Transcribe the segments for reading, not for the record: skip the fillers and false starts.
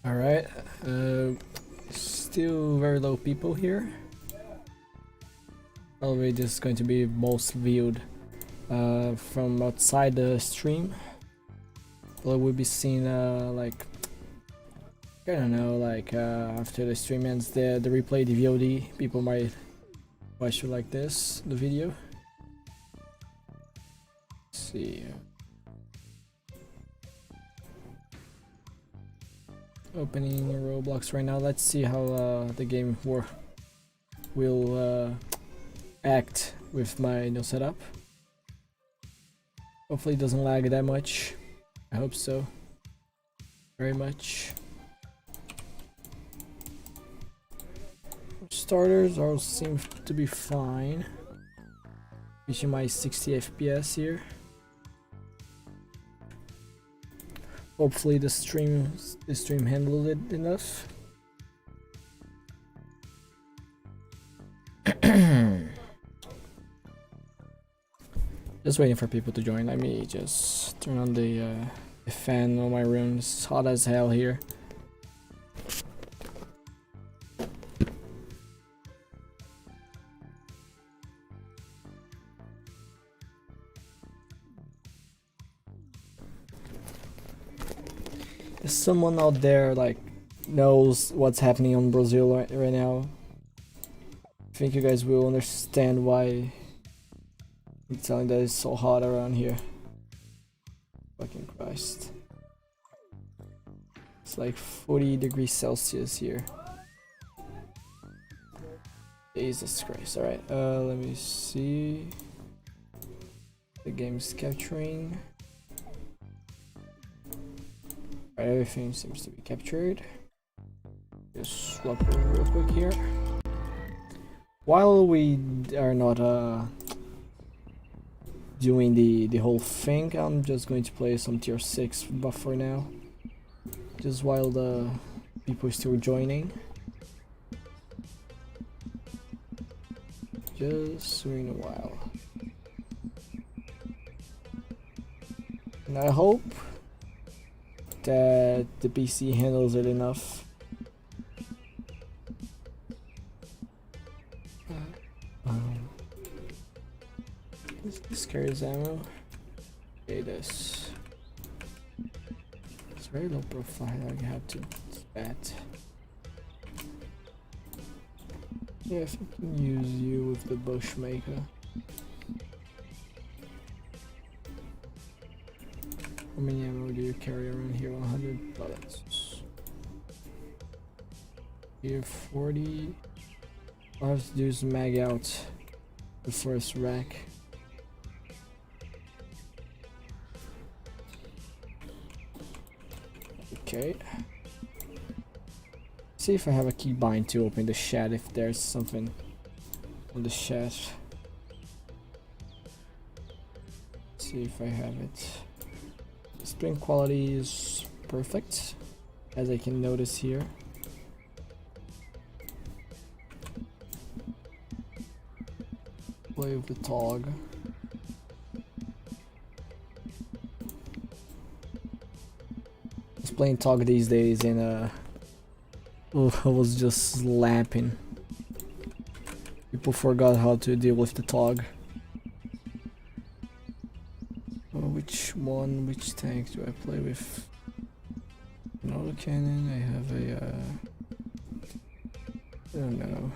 Alright, still very low people here. Probably this is going to be most viewed from outside the stream. But we'll be seeing like, I don't know, like after the stream ends, the replay, the VOD, people might watch it like this, the video. Let's see. Opening Roblox right now. Let's see how the game will act with my new setup. Hopefully it doesn't lag that much. I hope so. Very much. Starters all seem to be fine. Reaching my 60 FPS here. Hopefully the stream handled it enough. Just waiting for people to join. Let me just turn on the fan on my room. It's hot as hell here. If someone out there like knows what's happening on Brazil right now, I think you guys will understand why I'm telling that it's so hot around here. Fucking Christ. It's like 40 degrees Celsius here. Jesus Christ. Alright, let me see. The game's capturing. Everything seems to be captured. Just swap real quick here. While we are not doing the whole thing, I'm just going to play some tier 6 buff for now. Just while the people are still joining. Just in a while. And I hope that the PC handles it enough. This carries ammo. Okay, this. It's very low profile. I have to that. Yeah, if I can use you with the Bushmaker. How many ammo do you carry around here? 100 bullets. Here 40. I'll have to do is mag out the first rack. Okay. See if I have a keybind to open the chat if there's something on the chat. See if I have it. Screen quality is perfect, as I can notice here. Play with the TOG. I was playing TOG these days and I was just slapping. People forgot how to deal with the TOG. Which tank do I play with? An autocannon, I have a I don't know.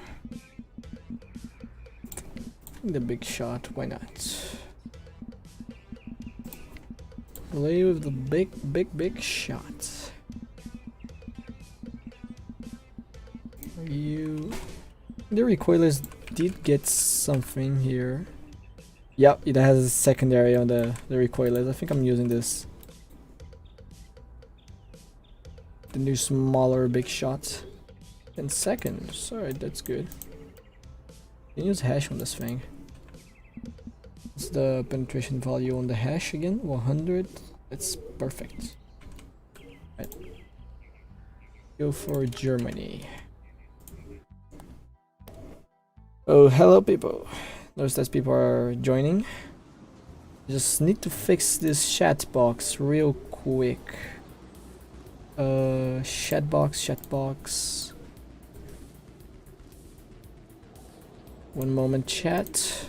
The big shot, why not? Play with the big shot. The recoilers did get something here. Yep, it has a secondary on the recoilers. I think I'm using this. The new smaller big shot. 10 seconds. Alright, that's good. You can use hash on this thing. What's the penetration value on the hash again? 100. That's perfect. Right. Go for Germany. Oh, hello people. Notice that people are joining. Just need to fix this chat box real quick. Chatbox. One moment, chat.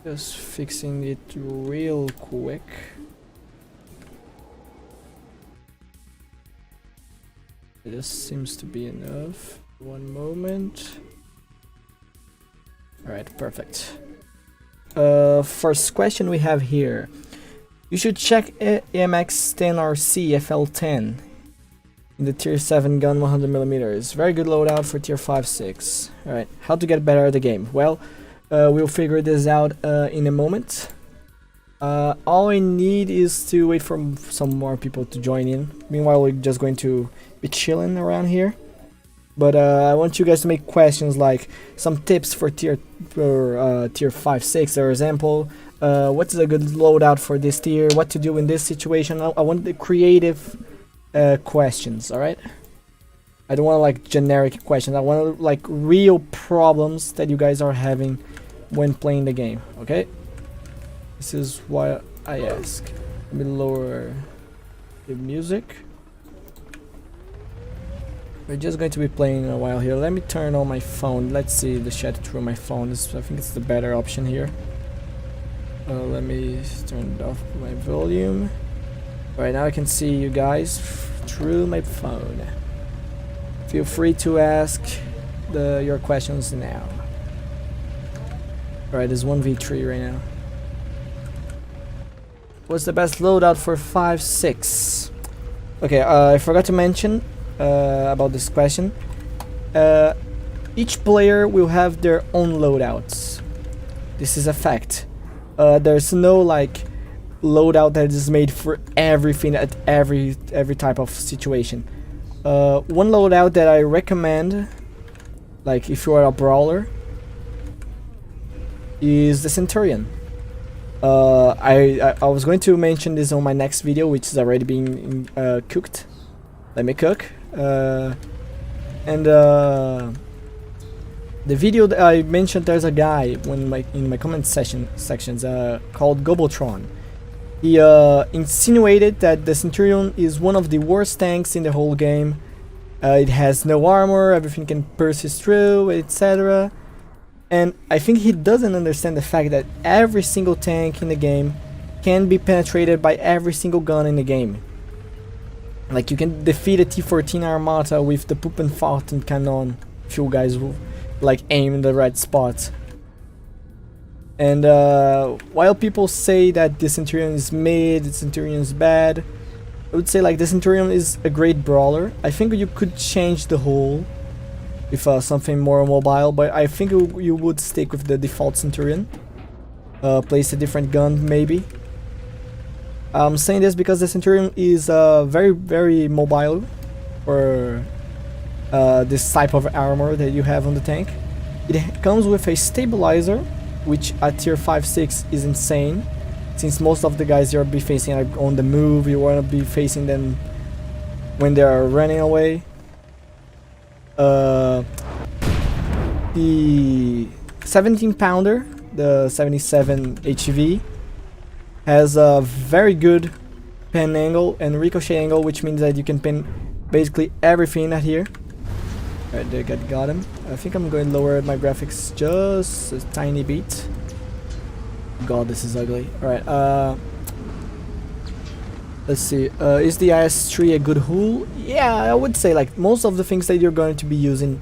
Just fixing it real quick. This seems to be enough. One moment. Alright, perfect. First question we have here. You should check AMX 10RC FL10 in the tier 7 gun 100mm. Very good loadout for tier 5-6. Alright, how to get better at the game? Well, we'll figure this out in a moment. All I need is to wait for some more people to join in. Meanwhile, we're just going to be chilling around here. But I want you guys to make questions like some tips for tier 5-6. For example, what's a good loadout for this tier? What to do in this situation? I want the creative questions. All right. I don't want like generic questions. I want like real problems that you guys are having when playing the game. Okay. This is why I ask. Let me lower the music. We're just going to be playing a while here. Let me turn on my phone. Let's see the chat through my phone. I think it's the better option here. Let me turn off my volume. Right now I can see you guys through my phone. Feel free to ask your questions now. Alright, there's 1v3 right now. What's the best loadout for 5-6? Okay, I forgot to mention about this question. Each player will have their own loadouts. This is a fact. There's no like loadout that is made for everything at every type of situation. One loadout that I recommend, like if you are a brawler, is the Centurion. I was going to mention this on my next video, which is already being cooked. Let me cook. The video that I mentioned, there's a guy in my comment sections called Gobotron. He insinuated that the Centurion is one of the worst tanks in the whole game. It has no armor, everything can persist through, etc. And I think he doesn't understand the fact that every single tank in the game can be penetrated by every single gun in the game. Like you can defeat a T-14 Armata with the Poop and Fountain Cannon if you guys will like aim in the right spot. And while people say that the Centurion is mid, the Centurion is bad, I would say like the Centurion is a great brawler. I think you could change the whole with something more mobile, but I think you would stick with the default Centurion. Place a different gun maybe. I'm saying this because the Centurion is very mobile for this type of armor that you have on the tank. It comes with a stabilizer, which at tier 5-6 is insane, since most of the guys you'll be facing are on the move. You want to be facing them when they are running away. The 17 pounder, the 77 HV, has a very good pen angle and ricochet angle, which means that you can pin basically everything at here. Alright, they got him. I think I'm going to lower my graphics just a tiny bit. God, this is ugly. Alright, let's see. Is the IS-3 a good hull? Yeah, I would say like most of the things that you're going to be using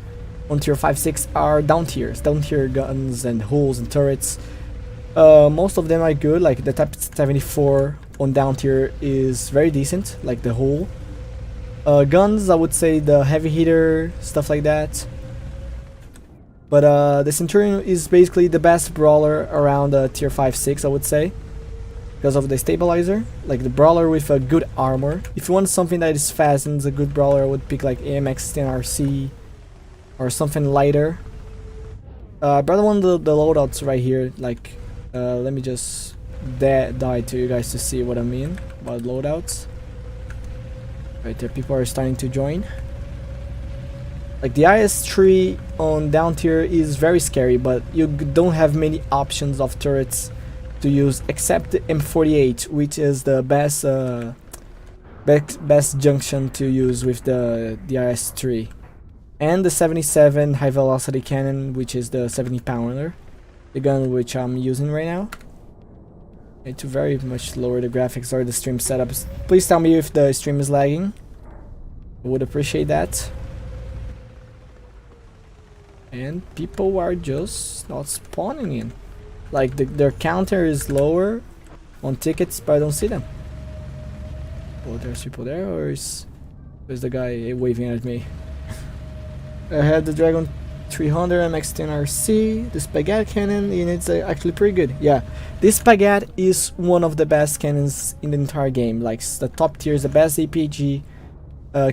on tier 5-6 are down tier guns and hulls and turrets. Most of them are good, like the Type 74 on down tier is very decent, like the hull. Guns, I would say the heavy hitter, stuff like that. But the Centurion is basically the best brawler around tier 5-6, I would say, because of the stabilizer, like the brawler with a good armor. If you want something that is fast and is a good brawler, I would pick like AMX 10RC or something lighter. I brought one of the loadouts right here, like let me just die to you guys to see what I mean about loadouts. Right there, people are starting to join. Like the IS-3 on down tier is very scary, but you don't have many options of turrets to use except the M48, which is the best best junction to use with the RS3. And the 77 high velocity cannon, which is the 70 pounder, the gun which I'm using right now. I need to very much lower the graphics or the stream setups. Please tell me if the stream is lagging. I would appreciate that. And people are just not spawning in. Like their counter is lower on tickets, but I don't see them. Oh, there's people there, or is the guy waving at me? I had the Dragon 300 MX-10 RC, the Spaghetti cannon, and it's actually pretty good. Yeah, this Spaghetti is one of the best cannons in the entire game. Like the top tier is the best APG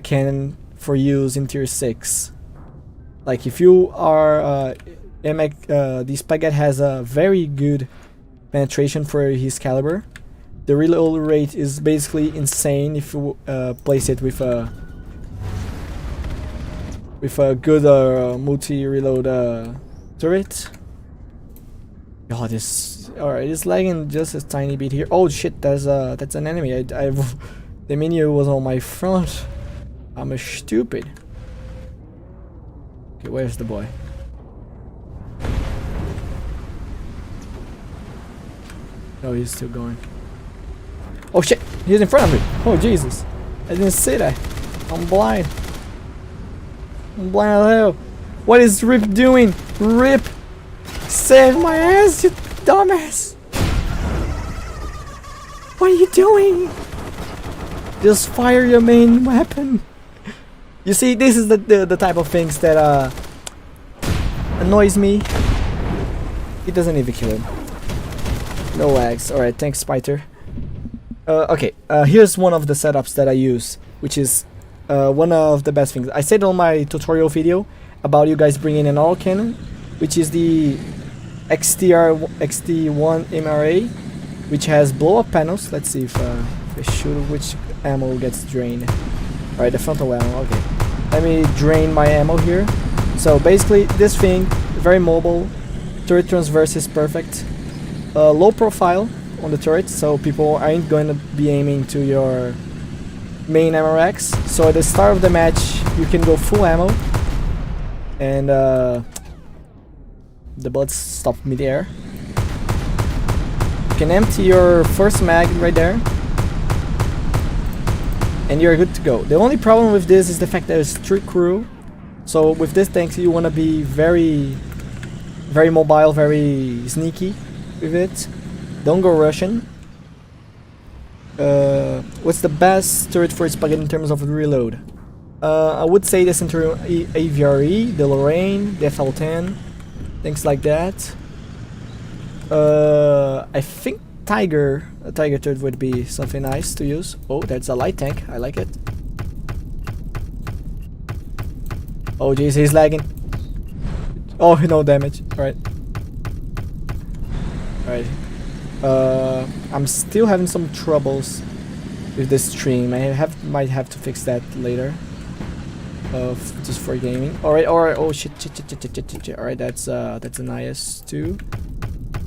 cannon for use in tier 6. Like if you are the Spaghetti has a very good penetration for his caliber. The reload rate is basically insane if you place it with a good multi-reload turret. Oh, this alright. It's lagging just a tiny bit here. Oh shit, that's an enemy. The menu was on my front. I'm a stupid. Okay, where's the boy? Oh, he's still going. Oh shit, he's in front of me. Oh Jesus, I didn't see that. I'm blind. I'm blind as hell. What is Rip doing? Rip, save my ass, you dumbass. What are you doing? Just fire your main weapon. You see, this is the type of things that annoys me. It doesn't even kill him. No lags. Alright, thanks, Spider. Okay, here's one of the setups that I use, which is one of the best things. I said on my tutorial video about you guys bringing an all cannon, which is the XT1 MRA, which has blow-up panels. Let's see if I shoot which ammo gets drained. Alright, the frontal ammo. Okay, let me drain my ammo here. So basically, this thing very mobile. Turret transverse is perfect. Low profile on the turret, so people aren't going to be aiming to your main ammo racks. So at the start of the match, you can go full ammo, and the bullets stop mid-air. You can empty your first mag right there, and you're good to go. The only problem with this is the fact that it's 3 crew. So with this tank, you want to be very mobile, very sneaky with it. Don't go Russian. What's the best turret for Spaghetti in terms of reload? I would say the Centurion AVRE, the Lorraine, the FL10, things like that. I think a Tiger turret would be something nice to use. Oh, that's a light tank. I like it. Oh jeez, he's lagging. Oh, no damage. Alright. Alright. I'm still having some troubles with this stream. I might have to fix that later. Just for gaming. Alright, oh shit. Alright, that's an IS-2.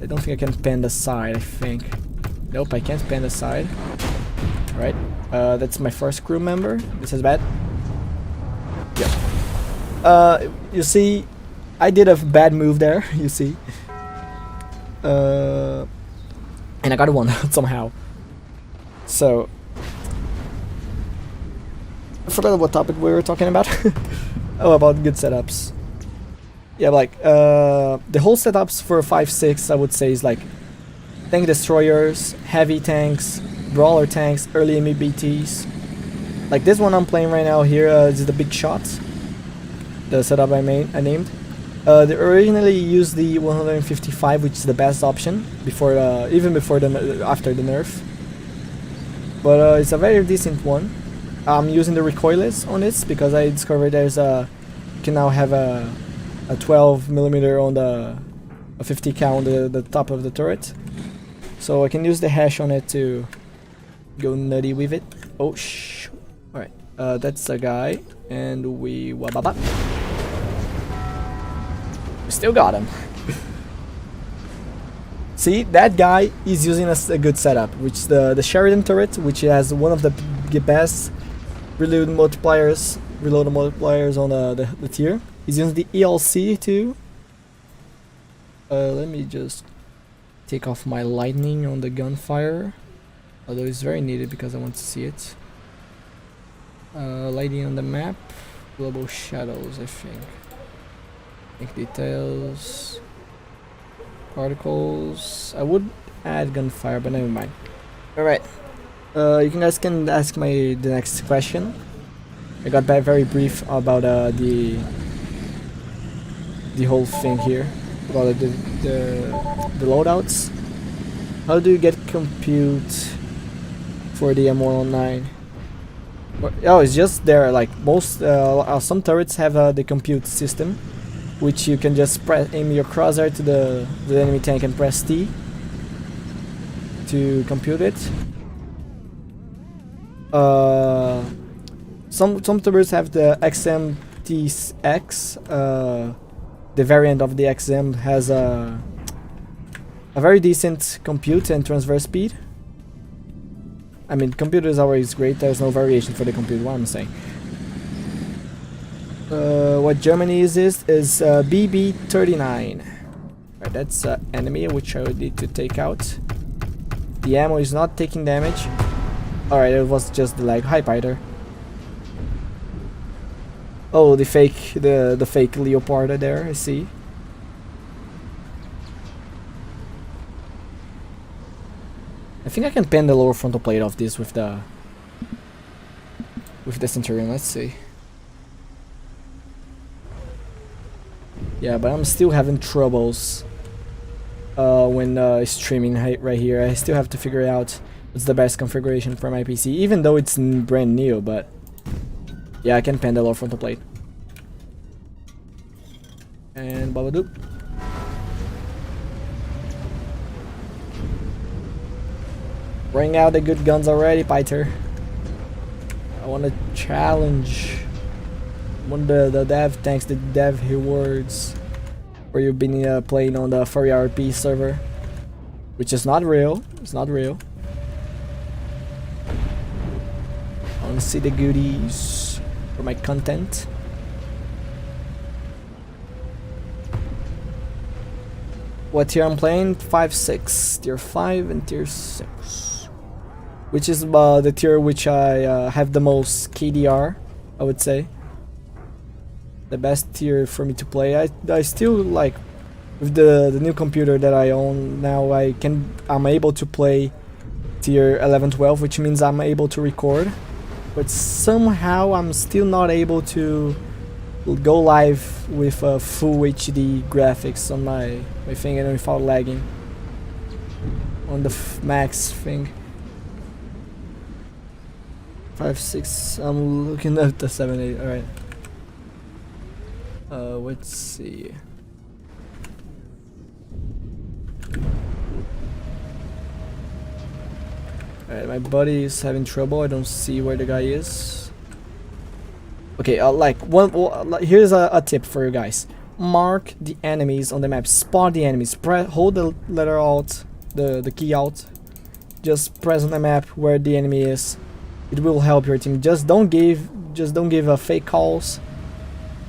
I don't think I can pan the side, I think. Nope, I can't pan the side. Alright, that's my first crew member. This is bad. Yep. You see, I did a bad move there, you see. And I got one somehow. So I forgot what topic we were talking about. Oh, about good setups. Yeah, like the whole setups for 5.6 I would say is like tank destroyers, heavy tanks, brawler tanks, early MBTs. Like this one I'm playing right now here is the big shot. The setup I named. They originally used the 155, which is the best option before, even before after the nerf. But it's a very decent one. I'm using the recoilless on this because I discovered there's you can now have a 12mm on a 50 cal on the top of the turret, so I can use the hash on it to go nutty with it. Oh shh! All right, that's a guy, and we wababa. Still got him. See, that guy is using a good setup, which is the Sheridan turret, which has one of the get best reload multipliers on the tier. He's using the ELC too. Let me just take off my lightning on the gunfire, although it's very needed because I want to see it. Lighting on the map, global shadows, I think. Details, particles. I would add gunfire, but never mind. All right. You guys can ask the next question. I got back very brief about the whole thing here about the loadouts. How do you get compute for the M109? Oh, it's just there. Like most, some turrets have the compute system, which you can just aim your crosshair to the enemy tank and press T to compute it. Some turrets have the XMTX. The variant of the XM has a very decent compute and transfer speed. I mean, compute is always great. There's no variation for the compute. What I'm saying. What Germany is BB39. Right, that's enemy which I would need to take out. The ammo is not taking damage. Alright, it was just the lag. Hi, Piter. Oh, the fake Leopard there, I see. I think I can pen the lower frontal plate of this with the Centurion. Let's see. Yeah, but I'm still having troubles when streaming right here. I still have to figure out what's the best configuration for my PC, even though it's brand new. But yeah, I can pen the lower frontal plate. And Babadoop. Bring out the good guns already, Piter. I want to challenge one of the dev tanks, the dev rewards, where you've been playing on the Furry RP server, which is not real. It's not real. I want to see the goodies for my content. What tier I'm playing? 5, 6, tier 5 and tier 6, which is the tier which I have the most KDR, I would say. The best tier for me to play. I still like, with the new computer that I own now, I'm able to play tier 11, 12, which means I'm able to record, but somehow I'm still not able to go live with full HD graphics on my thing and without lagging on the max thing. 5, 6. I'm looking at the 7, 8. All right. Let's see. Alright, my buddy is having trouble. I don't see where the guy is. Okay, here's a tip for you guys. Mark the enemies on the map. Spot the enemies. Hold the letter Alt, the key Alt. Just press on the map where the enemy is. It will help your team. Just don't give fake calls.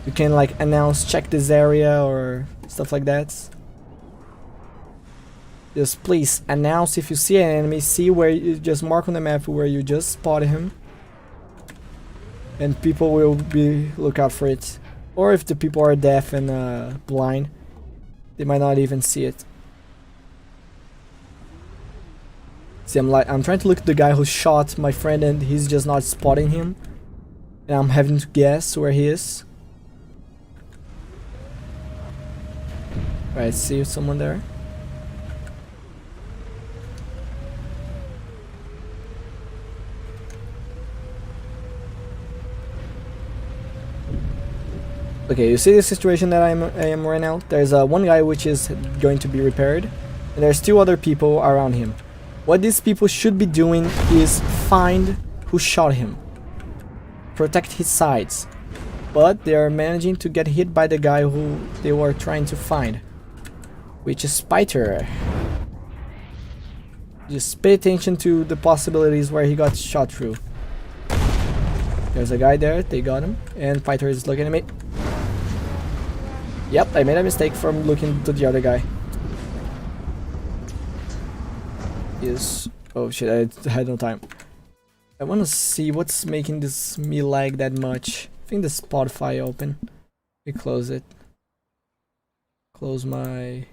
You can like announce, check this area or stuff like that. Just please announce if you see an enemy. See where you just mark on the map where you just spotted him, and people will look out for it. Or if the people are deaf and blind, they might not even see it. See, I'm trying to look at the guy who shot my friend and he's just not spotting him, and I'm having to guess where he is. Right, see someone there? Okay, you see the situation that I am right now? There's one guy which is going to be repaired, and there's 2 other people around him. What these people should be doing is find who shot him, protect his sides, but they are managing to get hit by the guy who they were trying to find, which is Piter. Just pay attention to the possibilities where he got shot through. There's a guy there. They got him. And fighter is looking at me. Yep, I made a mistake from looking to the other guy. Yes. Oh shit, I had no time. I want to see what's making this me lag that much. I think the Spotify open. We close it. Close my...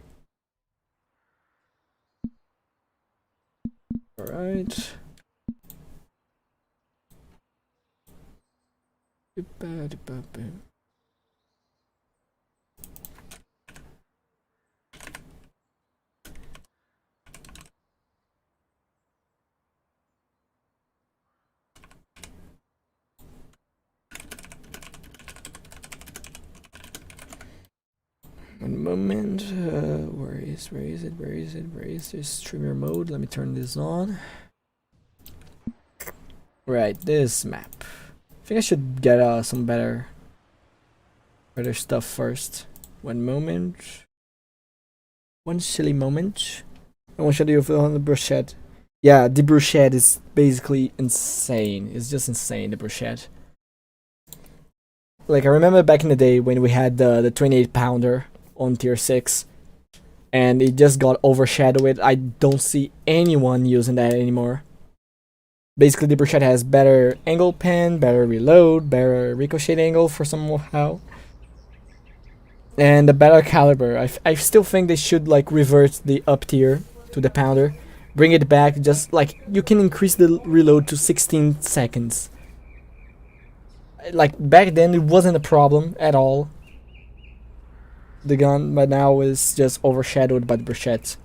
Alright. One moment. Where is this streamer mode? Let me turn this on. Right, this map. I think I should get some better stuff first. One moment. One silly moment. I want to show you on the brushette. Yeah, the brushette is basically insane. It's just insane, the brushette. Like, I remember back in the day when we had the 28 pounder on tier 6 and it just got overshadowed. I don't see anyone using that anymore. Basically, the brushette has better angle pen, better reload, better ricochet angle for somehow, and a better caliber. I still think they should like revert the up tier to the pounder, bring it back. Just like you can increase the reload to 16 seconds. Like back then, it wasn't a problem at all. The gun, but now is just overshadowed by the brushette.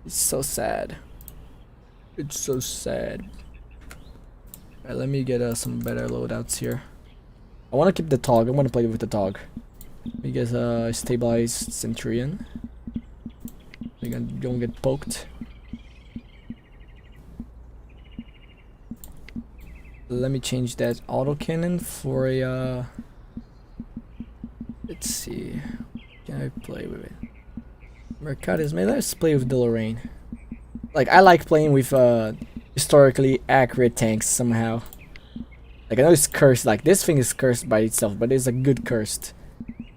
It's so sad. It's so sad. Alright, let me get some better loadouts here. I want to keep the Tog. I want to play with the Tog. Let me get a stabilized Centurion. You don't get poked. Let me change that autocannon for a... let's see. Can I play with it? Mercatus, maybe let's play with the Lorraine. Like, I like playing with historically accurate tanks somehow. Like, I know it's cursed, like this thing is cursed by itself, but it's a good cursed.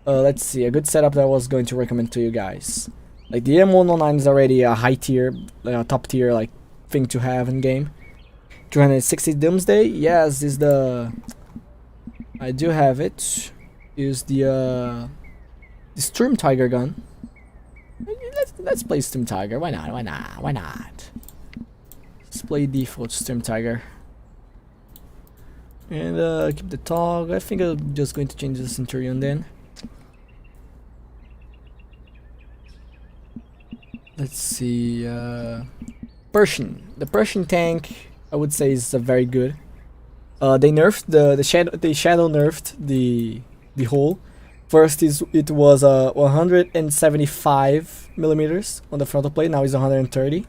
Let's see, a good setup that I was going to recommend to you guys. Like, the M109 is already a high tier, top tier, like, thing to have in game. 260 Doomsday, yes, is the... I do have it. Is the Storm Tiger gun. Let's play Storm Tiger. Why not? Why not? Why not? Let's play default Storm Tiger. And keep the Tog. I think I'm just going to change the Centurion then. Let's see. Persian. The Persian tank, I would say, is very good. They nerfed the shadow nerfed the hole. First it was 175 millimeters on the frontal plate. Now it's 130,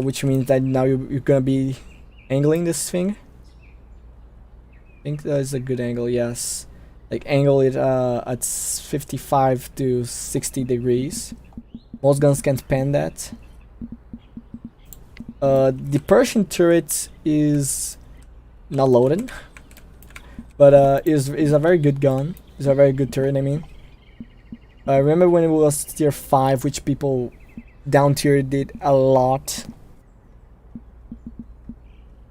which means that now you're gonna be angling this thing. I think that is a good angle. Yes, like angle it at 55 to 60 degrees. Most guns can't pen that. The Persian turret is not loaded, but is a very good gun. It's a very good turret, I mean. I remember when it was tier 5, which people down tier did a lot.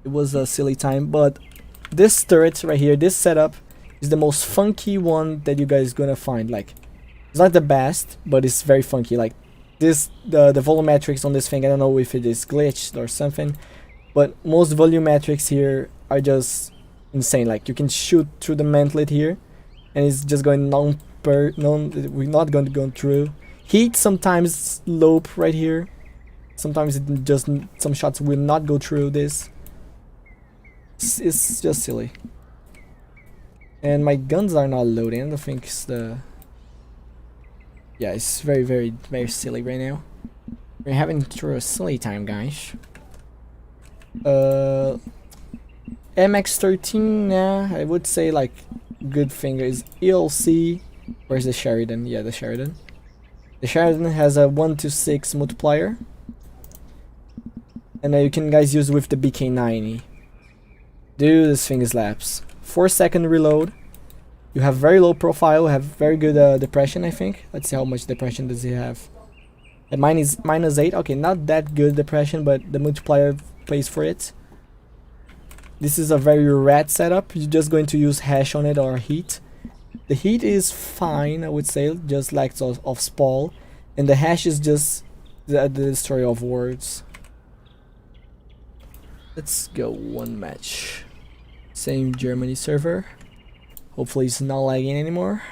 It was a silly time, but this turret right here, this setup, is the most funky one that you guys gonna find. Like, it's not the best, but it's very funky. Like, this, the volumetrics on this thing, I don't know if it is glitched or something, but most volumetrics here are just insane. Like, you can shoot through the mantlet here, and it's just going we're not going to go through. Heat sometimes lope right here. Sometimes it just, some shots will not go through this. It's just silly. And my guns are not loading. I don't think it's the... Yeah, it's very, very, very silly right now. We're having through a silly time, guys. MX-13, nah, I would say like good thing is ELC. Where's the Sheridan? Yeah, the Sheridan. The Sheridan has a 1-to-6 multiplier, and you can guys use with the BK90. Dude, this thing slaps. 4-second reload. You have very low profile, have very good depression, I think. Let's see how much depression does he have. And mine is -8. Okay, not that good depression, but the multiplier plays for it. This is a very rat setup. You're just going to use hash on it or heat. The heat is fine, I would say, just like of Spall. And the hash is just the destroyer of words. Let's go one match. Same Germany server. Hopefully it's not lagging anymore.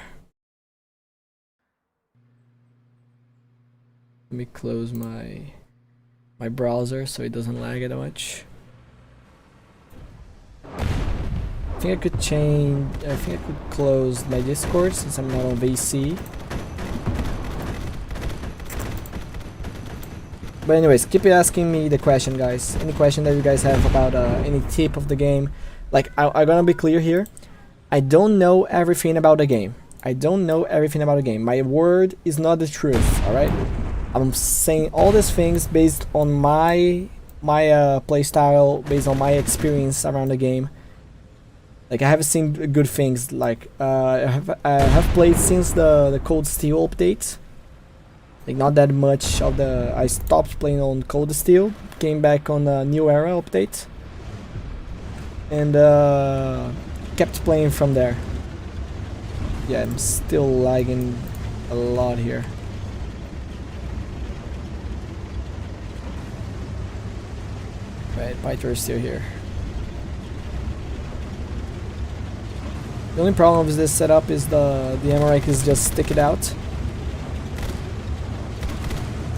Let me close my browser so it doesn't lag that much. I think I could change. I think I could close my Discord since I'm not on VC. But anyways, keep asking me the question, guys. Any question that you guys have about any tip of the game. Like, I'm gonna be clear here. I don't know everything about the game. I don't know everything about the game. My word is not the truth, alright? I'm saying all these things based on my playstyle, based on my experience around the game. Like, I have seen good things. Like, I have played since the Cold Steel update. Like, not that much of the... I stopped playing on Cold Steel, came back on the New Era update, and kept playing from there. Yeah, I'm still lagging a lot here. Right, Pythor is still here. The only problem with this setup is the MRX is just stick it out.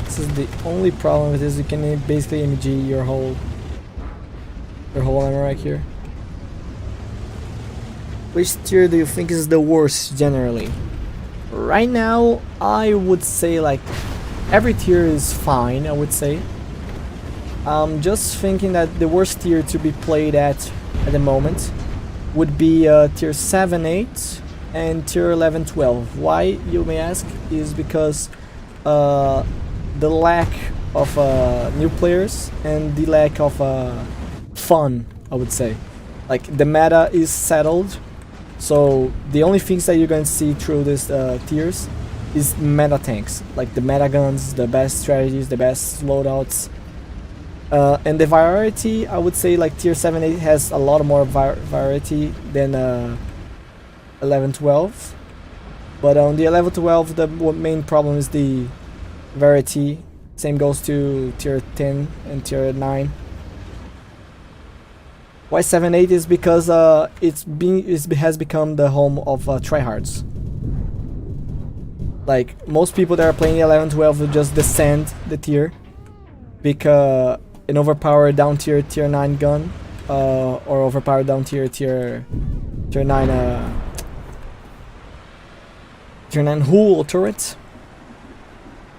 This is the only problem with this. You can basically MG your whole MRX here. Which tier do you think is the worst generally? Right now, I would say like every tier is fine, I would say. I'm just thinking that the worst tier to be played at the moment would be tier 7, 8 and tier 11, 12. Why, you may ask, is because the lack of new players and the lack of fun, I would say. Like, the meta is settled, so the only things that you're going to see through these tiers is meta tanks, like the meta guns, the best strategies, the best loadouts. And the variety, I would say like tier 7, 8 has a lot more variety than 11, 12. But on the 11, 12, the main problem is the variety. Same goes to tier 10 and tier 9. Why 7, 8 is because it has become the home of tryhards. Like, most people that are playing 11, 12 will just descend the tier, because an overpowered down tier 9 gun, or overpowered down tier 9 tier 9 hull turret.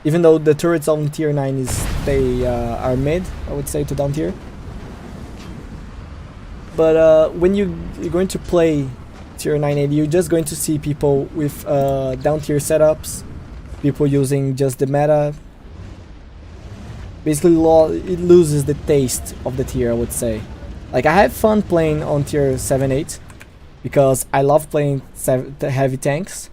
Even though the turrets on tier 9 they are mid, I would say, to down tier. But when you're going to play tier 980, you're just going to see people with down tier setups, people using just the meta. Basically, it loses the taste of the tier, I would say. Like, I have fun playing on tier 7, 8 because I love playing the heavy tanks,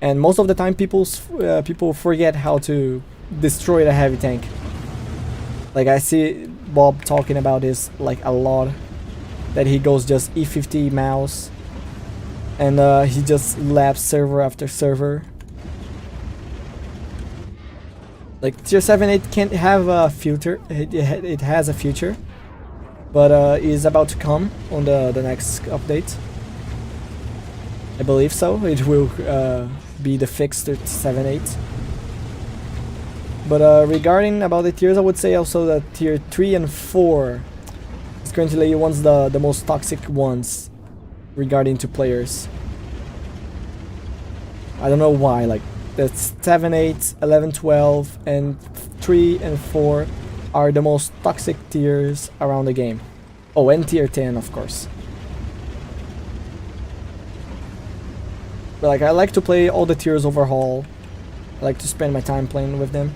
and most of the time people forget how to destroy the heavy tank. Like, I see Bob talking about this like a lot, that he goes just E50 mouse and he just laps server after server. Like, tier 7, 8 can't have a future. It has a future, but is about to come on the next update. I believe so. It will be the fixed 7, 8. But regarding about the tiers, I would say also that tier 3 and 4 is currently one's the most toxic ones regarding to players. I don't know why. Like, that's 7, 8, 11, 12, and 3 and 4 are the most toxic tiers around the game. Oh, and tier 10, of course. But like, I like to play all the tiers overhaul. I like to spend my time playing with them.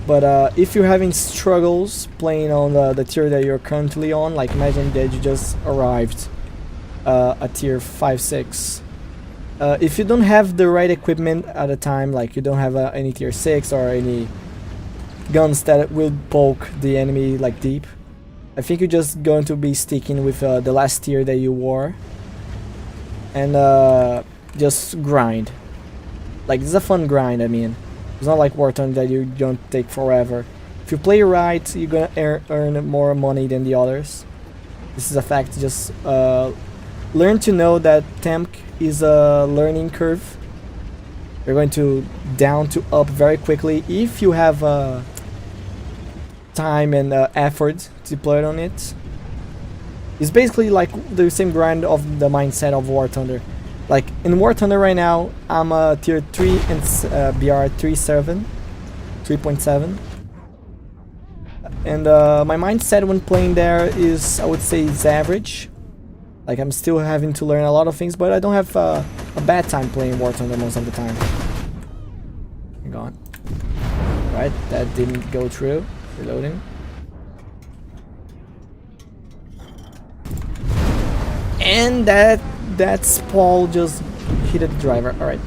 But if you're having struggles playing on the tier that you're currently on, like imagine that you just arrived at tier 5, 6. If you don't have the right equipment at a time, like you don't have any tier 6 or any guns that will poke the enemy like deep, I think you're just going to be sticking with the last tier that you wore and just grind. Like, this is a fun grind, I mean. It's not like War Thunder that you don't take forever. If you play right, you're gonna earn more money than the others. This is a fact. Just learn to know that Tanmk is a learning curve. You're going to down to up very quickly if you have time and effort to play on it. It's basically like the same grind of the mindset of War Thunder. Like in War Thunder right now, I'm a tier 3 and BR 3.7. And my mindset when playing there is, I would say, is average. Like I'm still having to learn a lot of things, but I don't have a bad time playing War Thunder most of the time. Hang on. Right, that didn't go through. Reloading. And that Paul just hit the driver. Alright.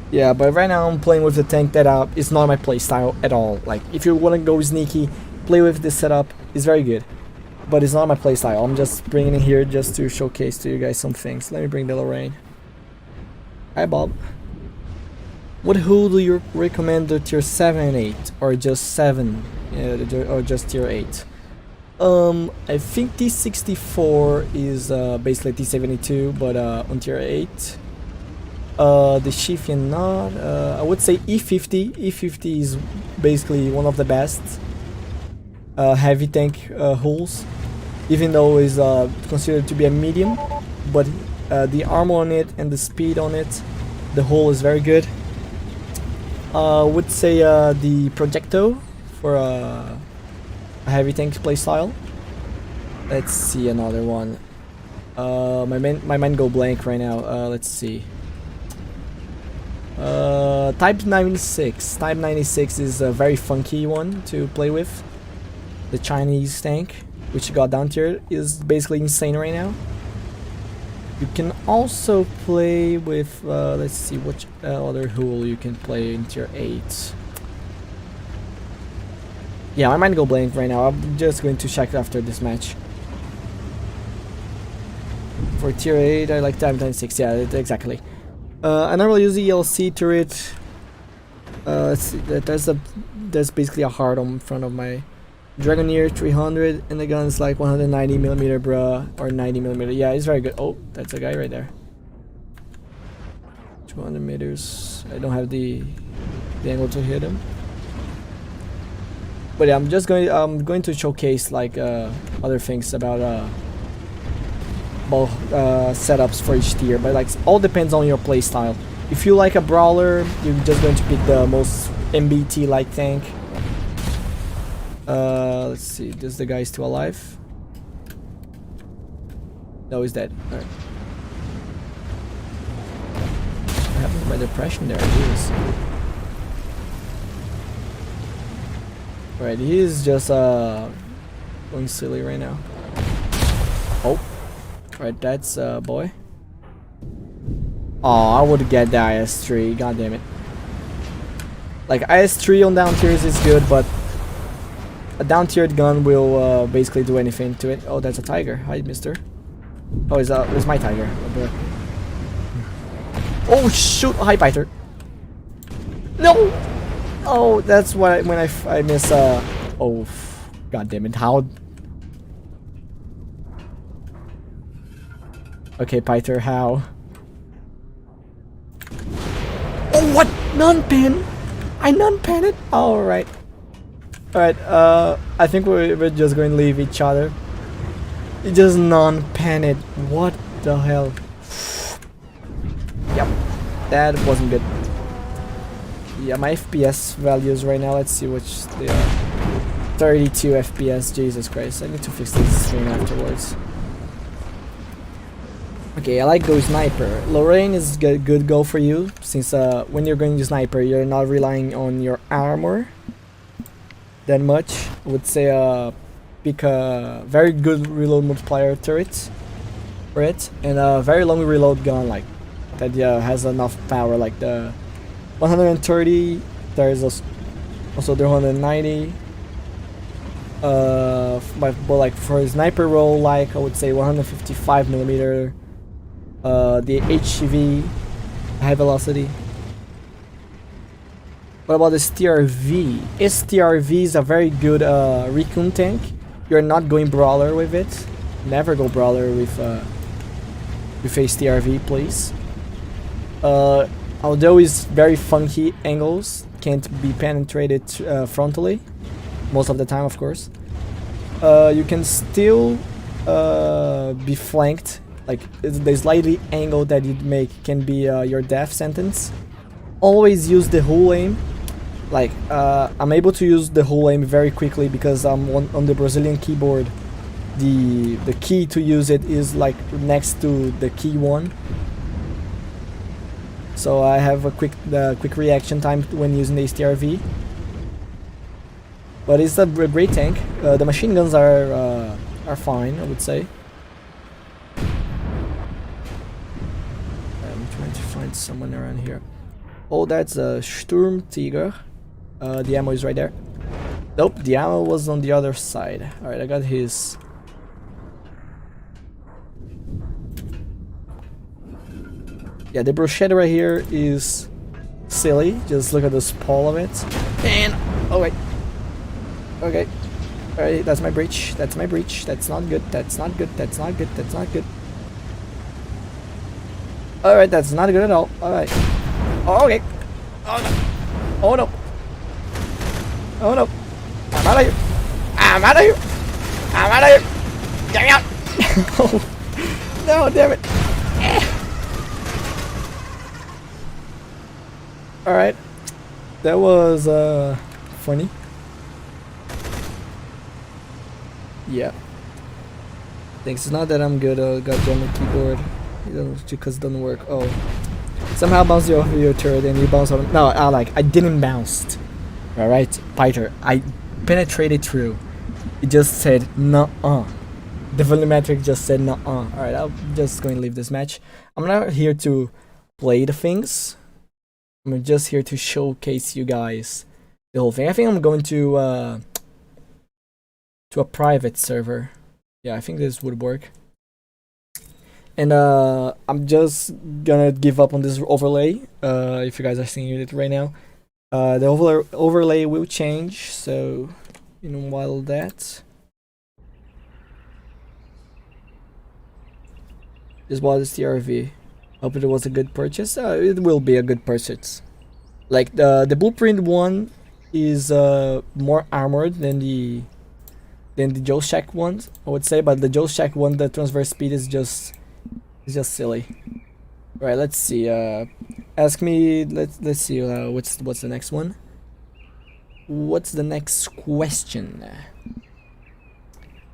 Yeah, but right now I'm playing with the tank that is not my playstyle at all. Like, if you want to go sneaky, play with this setup. It's very good. But it's not my playstyle. I'm just bringing it here just to showcase to you guys some things. Let me bring the Lorraine. Hi, Bob. What hull do you recommend the tier 7 and 8? Or just 7? Or just tier 8? I think T64 is basically T72, but on tier 8. The Shifian not. I would say E50. E50 is basically one of the best heavy tank hulls, even though it's considered to be a medium. But the armor on it and the speed on it, the hull is very good. I would say the Projecto for a heavy tank playstyle. Let's see another one. My mind go blank right now. Let's see. Type 96. Type 96 is a very funky one to play with. The Chinese tank, which got down tier, is basically insane right now. You can also play with, let's see, what other hull you can play in tier 8. Yeah, my mind go blank right now. I'm just going to check after this match. For tier 8, I like Type 96, yeah, exactly. I normally use the ELC turret. Let's see, there's basically a heart on front of my Dragoneer 300, and the gun's like 190mm, bruh, or 90mm. Yeah, it's very good. Oh, that's a guy right there. 200 meters. I don't have the angle to hit him. But yeah, I'm going to showcase like other things about both setups for each tier, but like all depends on your playstyle. If you like a brawler, you're just going to pick the most MBT like tank. Let's see, this the guy still alive? No, he's dead. Alright. What happened to my depression there? Jesus. Alright, he is just going silly right now. Oh. Alright, that's boy. Oh, I would get the IS-3, god damn it. Like IS-3 on down tiers is good, but a down tiered gun will basically do anything to it. Oh, that's a tiger. Hi, mister. Oh, it's my tiger. Oh shoot! Hi, Pyther. No! Oh, that's why when I miss oh, god damn it! How? Okay, Pyther, how? Oh, what? Non-pen? I non-pen it? Alright. Alright, I think we're just going to leave each other. You just non-pen it. What the hell? Yep, that wasn't good. Yeah, my FPS values right now, let's see which they are. 32 FPS, Jesus Christ. I need to fix this stream afterwards. Okay, Okay, I like go sniper. Lorraine is good go for you, since when you're going to sniper, you're not relying on your armor that much. I would say pick a very good reload multiplier turret for it, and a very long reload gun like that has enough power, like the 130. There is also the 190. But like for a sniper role, like I would say 155 millimeter. The HV, high velocity. What about the STRV? STRV is a very good recon tank. You're not going brawler with it. Never go brawler with a STRV, please. Although it's very funky angles, can't be penetrated frontally most of the time, of course. You can still be flanked. Like the slightly angle that you make can be your death sentence. Always use the whole aim. Like I'm able to use the whole aim very quickly because I'm on the Brazilian keyboard. The key to use it is like next to the key 1. So I have a quick reaction time when using the STRV. But it's a great tank. The machine guns are fine, I would say. I'm trying to find someone around here. Oh, that's a Sturm Tiger. The ammo is right there. Nope, the ammo was on the other side. Alright, I got his. Yeah, the brochette right here is silly. Just look at the spall of it. And, oh wait. Okay. Alright, that's my breach. That's my breach. That's not good. That's not good. That's not good. That's not good. Alright, that's not good at all. Alright. Oh, okay. Oh no. Oh no. Oh no. I'm out of here. I'm out of here. I'm out of here. Get me out. Oh. No, damn it. Alright. That was funny. Yeah. Thanks. It's not that I'm good. Goddamn it, keyboard. Because it doesn't work. Oh. Somehow bounced you off your turret and you bounce on. No, I didn't bounce. Alright, Piter. I penetrated through. It just said nuh-uh. The volumetric just said nuh-uh. Alright, I'm just going to leave this match. I'm not here to play the things. I'm just here to showcase you guys the whole thing. I think I'm going to a private server. Yeah, I think this would work. And I'm just gonna give up on this overlay. If you guys are seeing it right now, the overlay will change. So, you know, while that, this was the RV. Hope it was a good purchase. It will be a good purchase. Like the blueprint one is more armored than the Joe Shack one, I would say. But the Joe Shack one, the transfer speed is just silly. Right, let's see. Ask me. Let's see. What's the next one? What's the next question?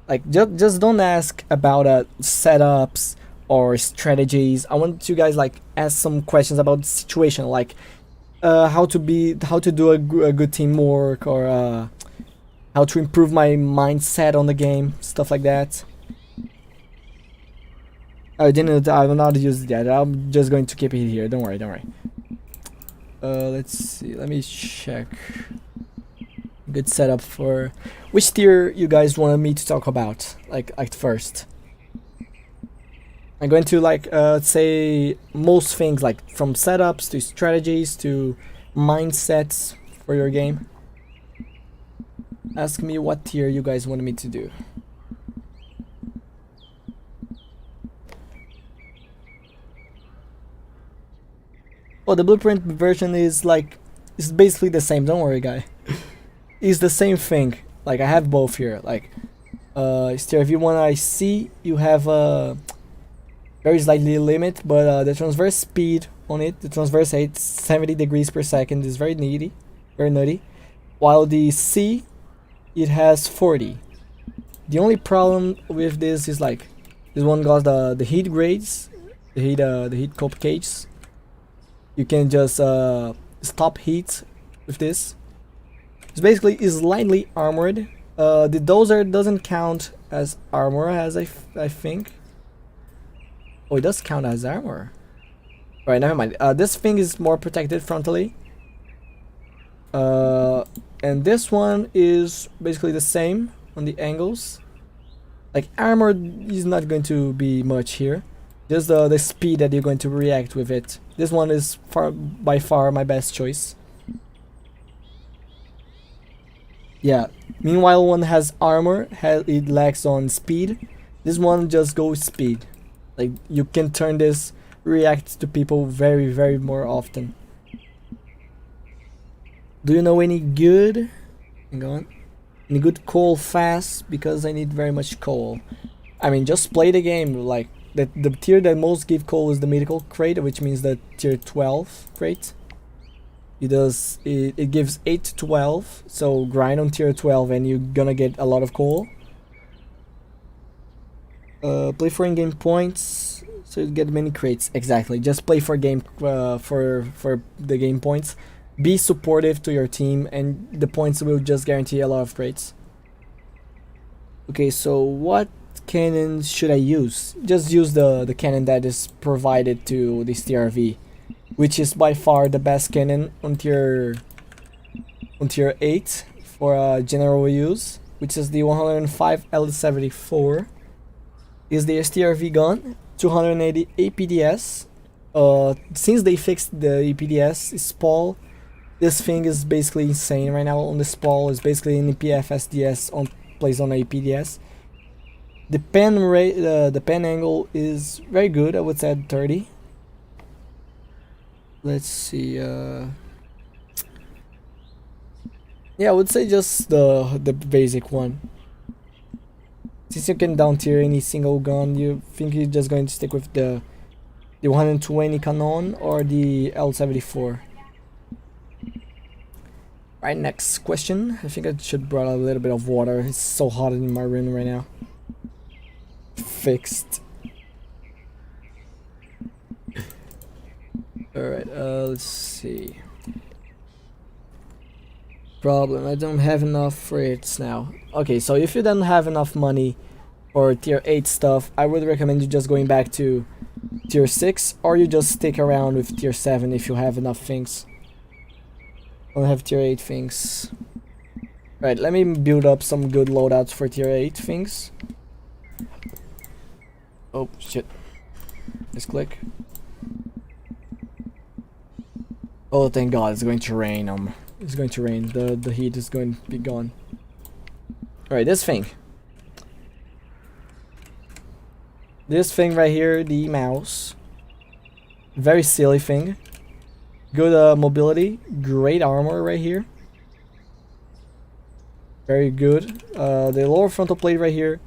Like, just don't ask about setups or strategies. I want you guys like ask some questions about the situation, like how to do a good teamwork, or how to improve my mindset on the game, stuff like that. I will not use that. I'm just going to keep it here. Don't worry. Let's see. Let me check. Good setup for which tier you guys wanted me to talk about. Like first. I'm going to like say most things, like from setups to strategies to mindsets for your game. Ask me what tier you guys wanted me to do. Well, the blueprint version is like, it's basically the same. Don't worry, guy. It's the same thing. Like, I have both here. Like, if you want, I see you have a very slightly limit, but the transverse speed on it, the transverse rate, 70 degrees per second, is very nutty. While the C, it has 40. The only problem with this is like, this one got the heat grades the heat cope cage. You can just stop heat with this. It's basically slightly armored. The dozer doesn't count as armor, as I think. Oh, it does count as armor. Alright, never mind. This thing is more protected frontally. And this one is basically the same on the angles. Like, armor is not going to be much here. Just the speed that you're going to react with it. This one is by far my best choice. Yeah. Meanwhile, one has armor. It lacks on speed. This one just goes speed. Like, you can turn this, react to people very, very more often. Do you know any good? Hang on. Any good coal fast? Because I need very much coal. I mean, just play the game. Like, the tier that most give coal is the mythical crate, which means the tier 12 crate. It gives 8 to 12, so grind on tier 12 and you're gonna get a lot of coal. Play for in-game points, so you get many crates. Exactly, just play for game for the game points. Be supportive to your team, and the points will just guarantee a lot of crates. Okay, so what cannon should I use? Just use the cannon that is provided to this TRV, which is by far the best cannon on tier 8 for general use, which is the 105 L74. Is the STRV gun, 280 APDS. Since they fixed the APDS SPAL, this thing is basically insane right now. On the SPAL is basically an EPF SDS on placed on APDS. The pen rate, the pen angle is very good. I would say at 30. Let's see. Yeah, I would say just the basic one. Since you can down tier any single gun, you think you're just going to stick with the 120 Canon or the L74. Right, next question. I think I should brought a little bit of water. It's so hot in my room right now. Fixed. Alright, let's see. Problem, I don't have enough for it now. Okay, so if you don't have enough money for tier 8 stuff, I would recommend you just going back to tier 6, or you just stick around with tier 7 if you have enough things. I don't have tier 8 things. Right, let me build up some good loadouts for tier 8 things. Oh shit. Let's click. Oh, thank God, it's going to rain. It's going to rain. The heat is going to be gone. Alright, this thing. This thing right here, the mouse. Very silly thing. Good mobility. Great armor right here. Very good. The lower frontal plate right here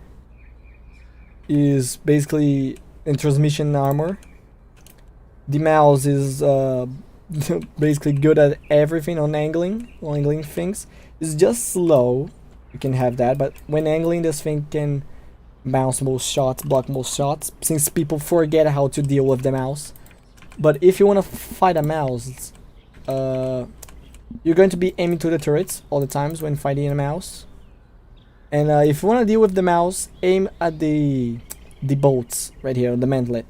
is basically in transmission armor. The mouse is basically good at everything on angling things. It's just slow. You can have that, but when angling, this thing can bounce most shots, block most shots, since people forget how to deal with the mouse. But if you want to fight a mouse, you're going to be aiming to the turrets all the times when fighting a mouse. And if you want to deal with the mouse, aim at the bolts right here, the mantlet.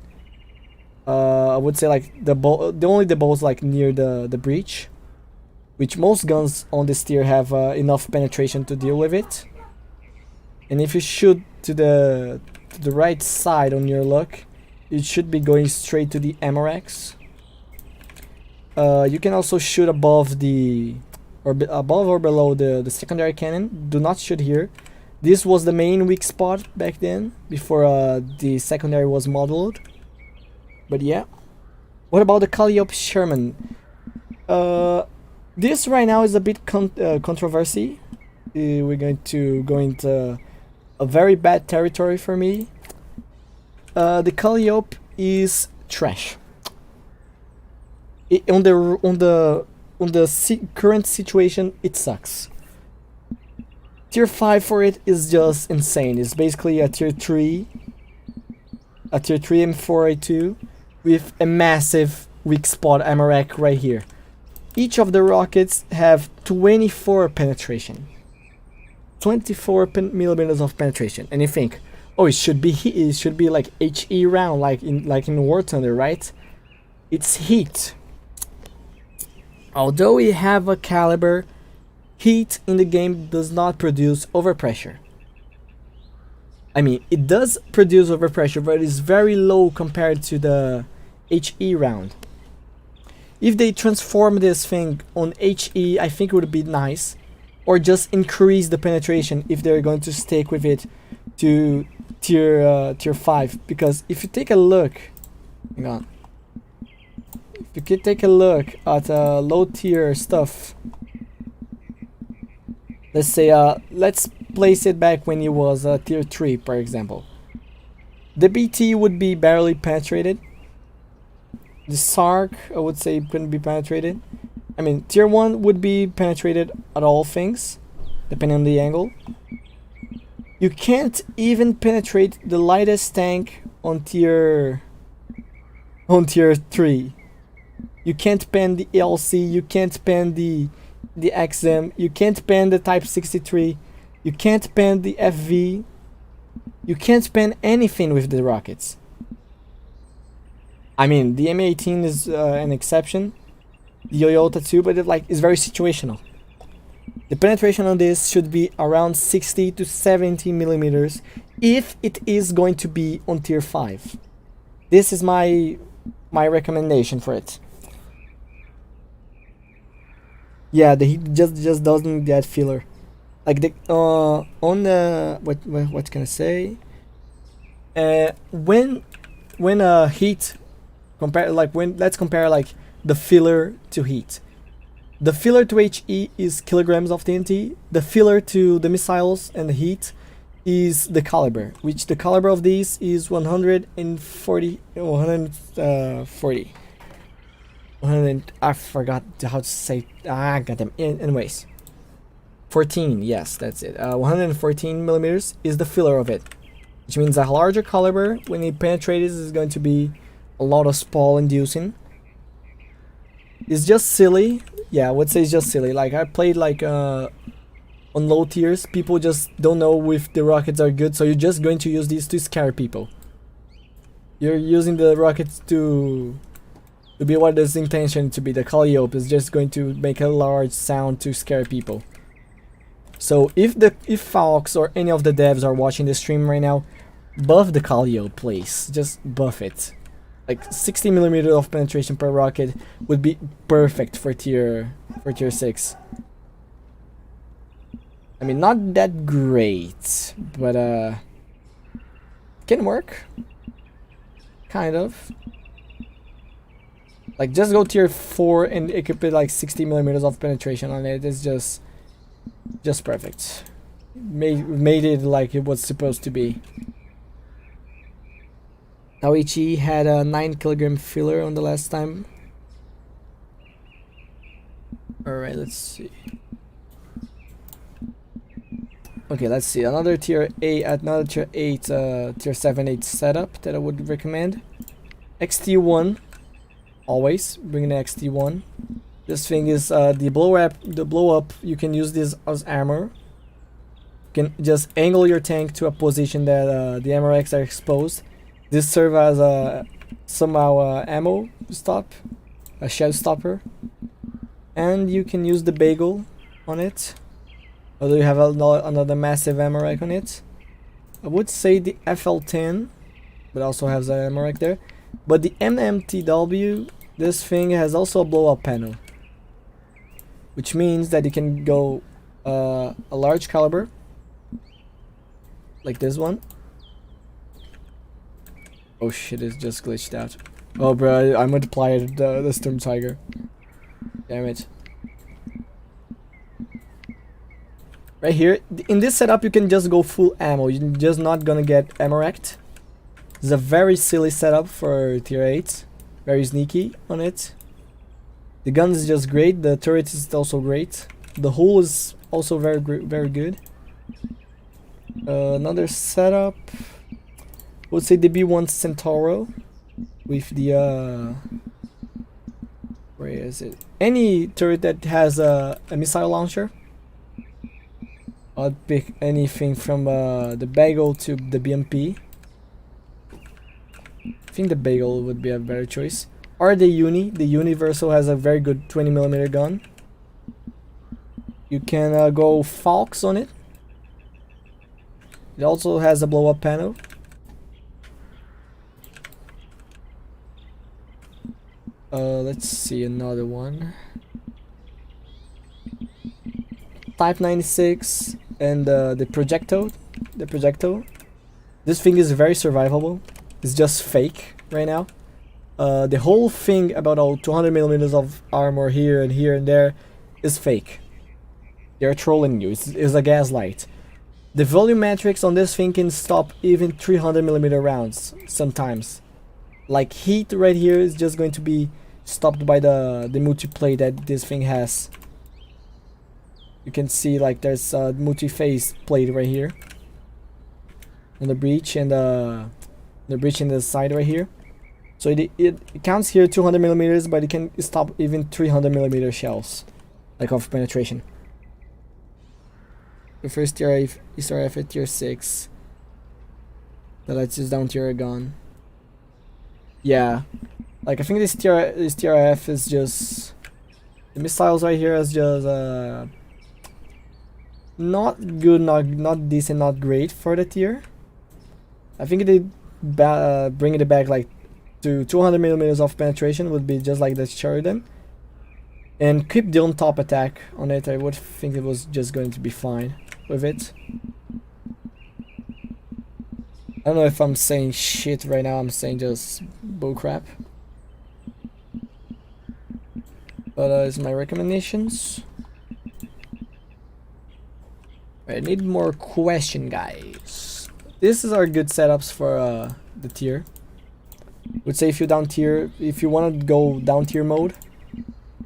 I would say like only the bolts like near the breach, which most guns on this tier have enough penetration to deal with it. And if you shoot to the right side on your luck, it should be going straight to the Amorex. You can also shoot above above or below the secondary cannon. Do not shoot here. This was the main weak spot back then, before the secondary was modeled. But yeah. What about the Calliope Sherman? This right now is a bit controversy. We're going to go into a very bad territory for me. The Calliope is trash. On the current situation, it sucks. Tier 5 for it is just insane. It's basically a tier 3 M4A2 with a massive weak spot MREC right here. Each of the rockets have 24 penetration. 24 millimeters of penetration. And you think, oh, it should be like HE round, like in War Thunder, right? It's heat. Although we have a caliber, heat in the game does not produce overpressure. I mean, it does produce overpressure, but it's very low compared to the HE round. If they transform this thing on HE, I think it would be nice. Or just increase the penetration if they're going to stick with it to tier 5. Because if you take a look, hang on. If you could take a look at low tier stuff, let's say let's place it back when it was tier 3, for example. The BT would be barely penetrated. The SARC, I would say, couldn't be penetrated. I mean, tier 1 would be penetrated at all things, depending on the angle. You can't even penetrate the lightest tank on tier 3. You can't pen the LC, you can't pen the XM, you can't pen the Type 63, you can't pen the FV, you can't pen anything with the rockets. I mean, the M18 is an exception, the Toyota too, but it's very situational. The penetration on this should be around 60 to 70 millimeters if it is going to be on tier 5. This is my recommendation for it. Yeah, the heat just doesn't get filler. Like the on the what can I say? When heat compare, like let's compare like the filler to heat. The filler to HE is kilograms of TNT. The filler to the missiles and the heat is the caliber, which the caliber of these is 140. I forgot how to say. Goddamn. Anyways, 14. Yes, that's it. 114 millimeters is the filler of it, which means a larger caliber when it penetrates is going to be a lot of spall inducing. It's just silly. Yeah, I would say it's just silly. Like I played like on low tiers, people just don't know if the rockets are good, so you're just going to use these to scare people. You're using the rockets to be what is intention to be. The Calliope is just going to make a large sound to scare people. So if Falx or any of the devs are watching the stream right now, buff the Calliope, please. Just buff it. Like 60 millimeters of penetration per rocket would be perfect for tier 6. I mean, not that great, but can work. Kind of. Like just go tier 4 and it could put like 60 millimeters of penetration on it. It's just perfect. Made it like it was supposed to be. Now HE had a 9 kilogram filler on the last time. Alright, let's see. Okay, let's see. Another tier 8, tier 7, 8 setup that I would recommend. XT1. Always bring the XT1. This thing is the blow up. You can use this as armor. You can just angle your tank to a position that the MRX are exposed. This serves as a somehow ammo stop, a shell stopper, and you can use the bagel on it. Although you have another massive ammo rack on it. I would say the FL10, but also has an ammo rack there. But the MMTW, this thing has also a blow up panel, which means that you can go a large caliber, like this one. Oh shit, it just glitched out. Oh bro, I multiplied the Storm Tiger. Damn it. Right here, in this setup you can just go full ammo. You're just not gonna get ammo wrecked. It's a very silly setup for tier 8. Very sneaky on it. The gun is just great, the turret is also great. The hull is also very good. Another setup, I would say the B1 Centauro. with the where is it? Any turret that has a missile launcher. I'd pick anything from the Bagel to the BMP. I think the Bagel would be a better choice. Or the Uni. The Universal has a very good 20mm gun. You can go Falks on it. It also has a blow-up panel. Let's see another one. Type 96 and the projectile. The projectile. This thing is very survivable. It's just fake right now. The whole thing about all 200mm of armor here and there is fake. They're trolling you. It's a gaslight. The volumetrics on this thing can stop even 300mm rounds sometimes. Like heat right here is just going to be stopped by the multiplay that this thing has. You can see like there's a multi-phase plate right here. On the breach and the breach in the side right here. So it counts here 200mm, but it can stop even 300mm shells, like of penetration. The first tier SRF at tier 6. That lets us down tier gun. Yeah, like I think this TRF is just the missiles right here is just not good, not decent, not great for the tier. I think they bringing it back like to 200mm of penetration would be just like the Sheridan. And keep the on top attack on it. I would think it was just going to be fine with it. I don't know if I'm saying shit right now. I'm saying just bullcrap. But it's my recommendations. I need more question, guys. This is our good setups for the tier. Would say if you down tier, if you want to go down tier mode,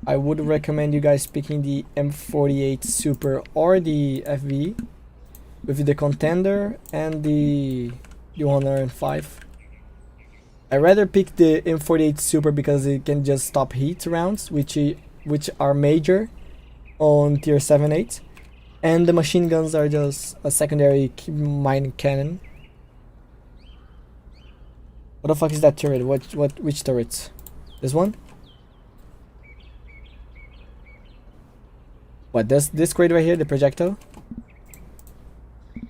I would recommend you guys picking the M48 Super or the FV with the Contender and the 105. I rather pick the M48 Super because it can just stop heat rounds, which are major on tier 7-8, and the machine guns are just a secondary mine cannon. What the fuck is that turret? Which turret? This one? What, this crate right here, the projectile?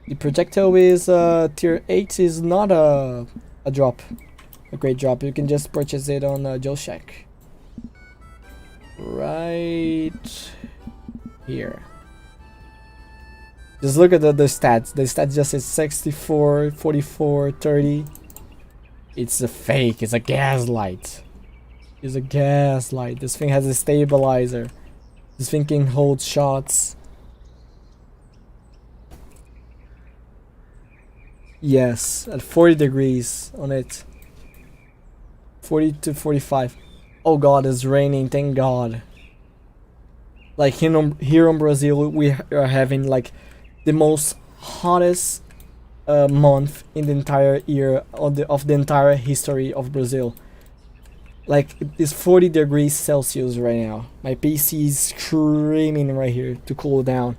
The projectile is tier 8 is not a drop. A great drop. You can just purchase it on Joe Shack. Right here. Just look at the stats. The stats just says 64, 44, 30. It's a fake. It's a gaslight. It's a gaslight. This thing has a stabilizer. This thing can hold shots. Yes, at 40 degrees on it. 40 to 45. Oh god, it's raining, thank god. Like here in Brazil, we are having like the most hottest month in the entire year of the entire history of Brazil. Like it's 40 degrees Celsius right now. My PC is screaming right here to cool down.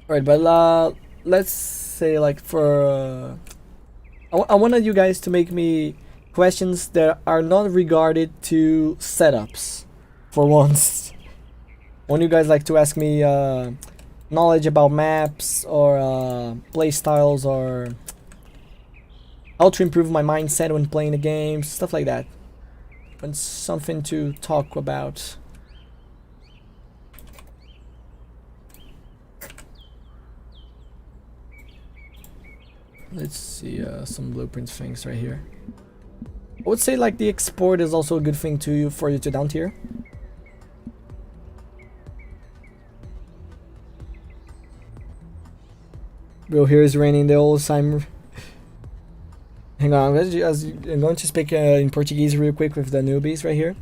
Alright, but let's say like for I wanted you guys to make me questions that are not regarded to setups for once. I want you guys like to ask me knowledge about maps or play styles or how to improve my mindset when playing the game, stuff like that. And something to talk about. Let's see some blueprint things right here. I would say like the export is also a good thing for you to down tier. Bro, here is raining the whole time. Hang on, I'm going to speak in Portuguese real quick with the newbies right here.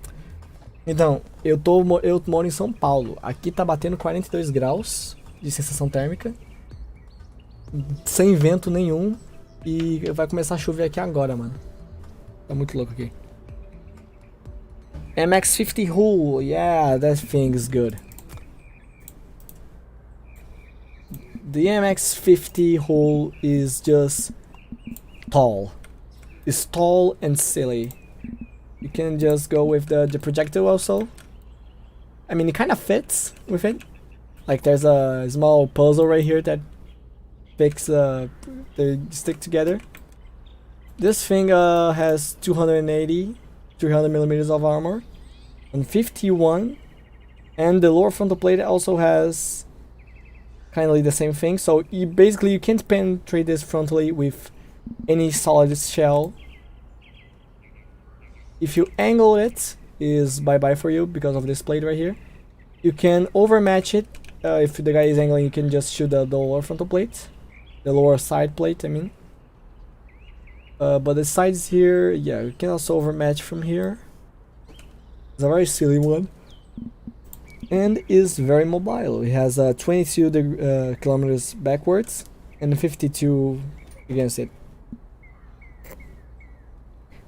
Então, eu moro em São Paulo. Aqui tá batendo 42 graus de sensação térmica. Sem vento nenhum. E vai começar a chover aqui agora, mano. Tá muito louco aqui. MX-50 hull, yeah, that thing is good. The MX-50 hull is just tall. It's tall and silly. You can just go with the projectile also. I mean, it kind of fits with it. Like there's a small puzzle right here that fix they stick together. This thing has 280, 300 millimeters of armor, and 51, and the lower frontal plate also has kind of like the same thing. So you basically you can't penetrate this frontally with any solid shell. If you angle it, is bye bye for you because of this plate right here. You can overmatch it. If the guy is angling, you can just shoot the lower frontal plate, the lower side plate, I mean. But the sides here, yeah, you can also overmatch from here. It's a very silly one. And is very mobile. It has 22 kilometers backwards and 52 against it.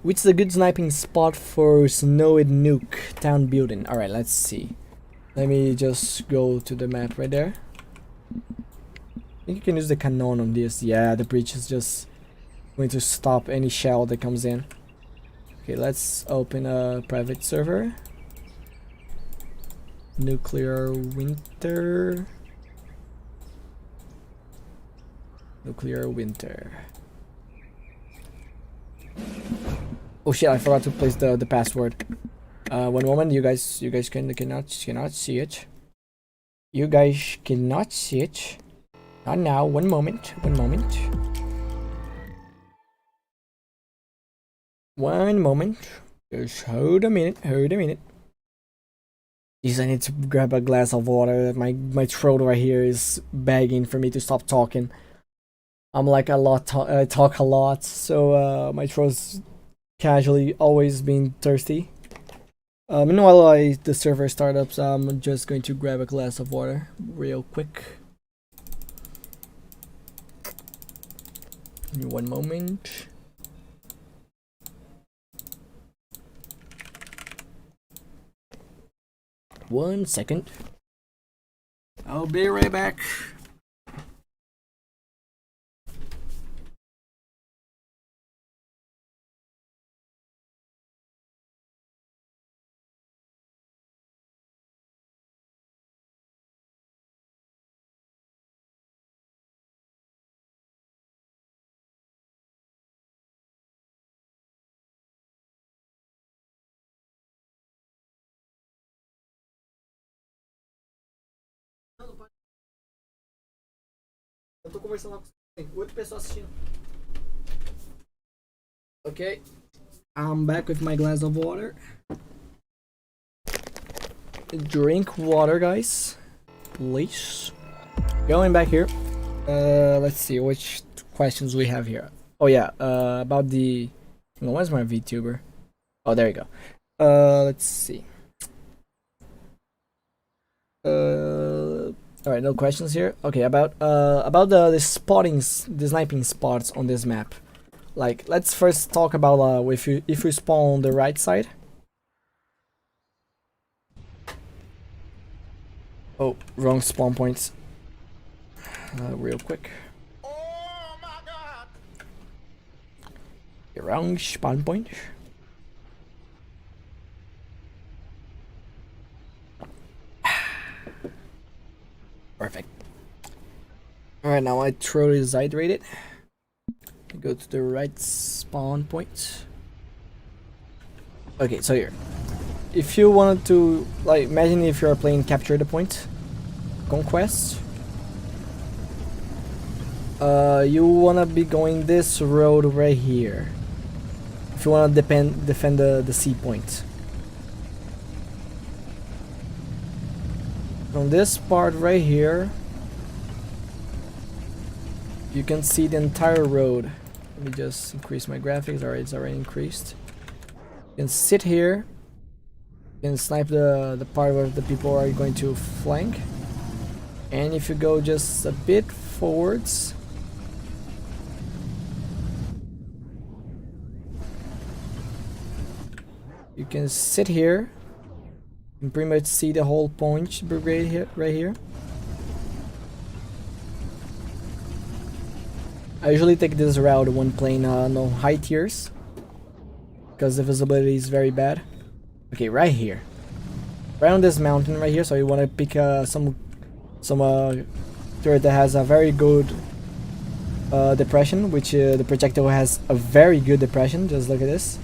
Which is a good sniping spot for Snowy Nuke town building. Alright, let's see. Let me just go to the map right there. I think you can use the cannon on this. Yeah, the breach is just going to stop any shell that comes in. Okay, let's open a private server. Nuclear winter. Nuclear winter. Oh shit! I forgot to place the password. One moment, you guys cannot see it. You guys cannot see it. Not now. One moment. One moment. One moment. Just hold a minute. Hold a minute. Jeez, I need to grab a glass of water. My throat right here is begging for me to stop talking. I'm like I talk a lot, so my throat's casually always being thirsty. Meanwhile, the server startups, I'm just going to grab a glass of water real quick. Give me one moment. One second. I'll be right back. Eu tô conversando lá com 8 pessoas assistindo. Okay, I'm back with my glass of water. Drink water, guys. Please. Going back here. Let's see which questions we have here. Oh yeah, about the... Where's my VTuber? Oh, there you go. Let's see. Alright, no questions here. Okay, about the sniping spots on this map. Like, let's first talk about if you spawn on the right side. Oh, wrong spawn points. Real quick. Oh my God! Wrong spawn point. Perfect. Alright, now my throat is hydrated. Go to the right spawn point. Okay, so here. If you wanted to, like, imagine if you're playing Capture the Point, Conquest. You wanna be going this road right here. If you wanna defend the C point. From this part right here, you can see the entire road. Let me just increase my graphics. Alright, it's already increased. You can sit here. You can snipe the part where the people are going to flank. And if you go just a bit forwards, You can sit here and pretty much see the whole point brigade here, right here. I usually take this route when playing no high tiers, because the visibility is very bad. Okay, right here, right on this mountain right here. So you want to pick some turret that has a very good depression, which the projectile has a very good depression. Just look at this.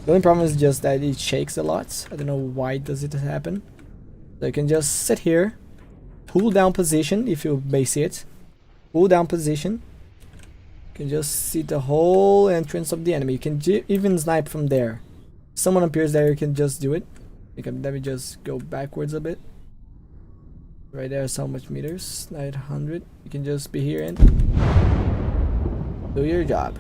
The only problem is just that it shakes a lot. I don't know why does it happen. So you can just sit here, pull down position if you may see it. Pull down position. You can just see the whole entrance of the enemy. You can even snipe from there. If someone appears there, you can just do it. Let me just go backwards a bit. Right there is how much meters? 900. You can just be here and do your job.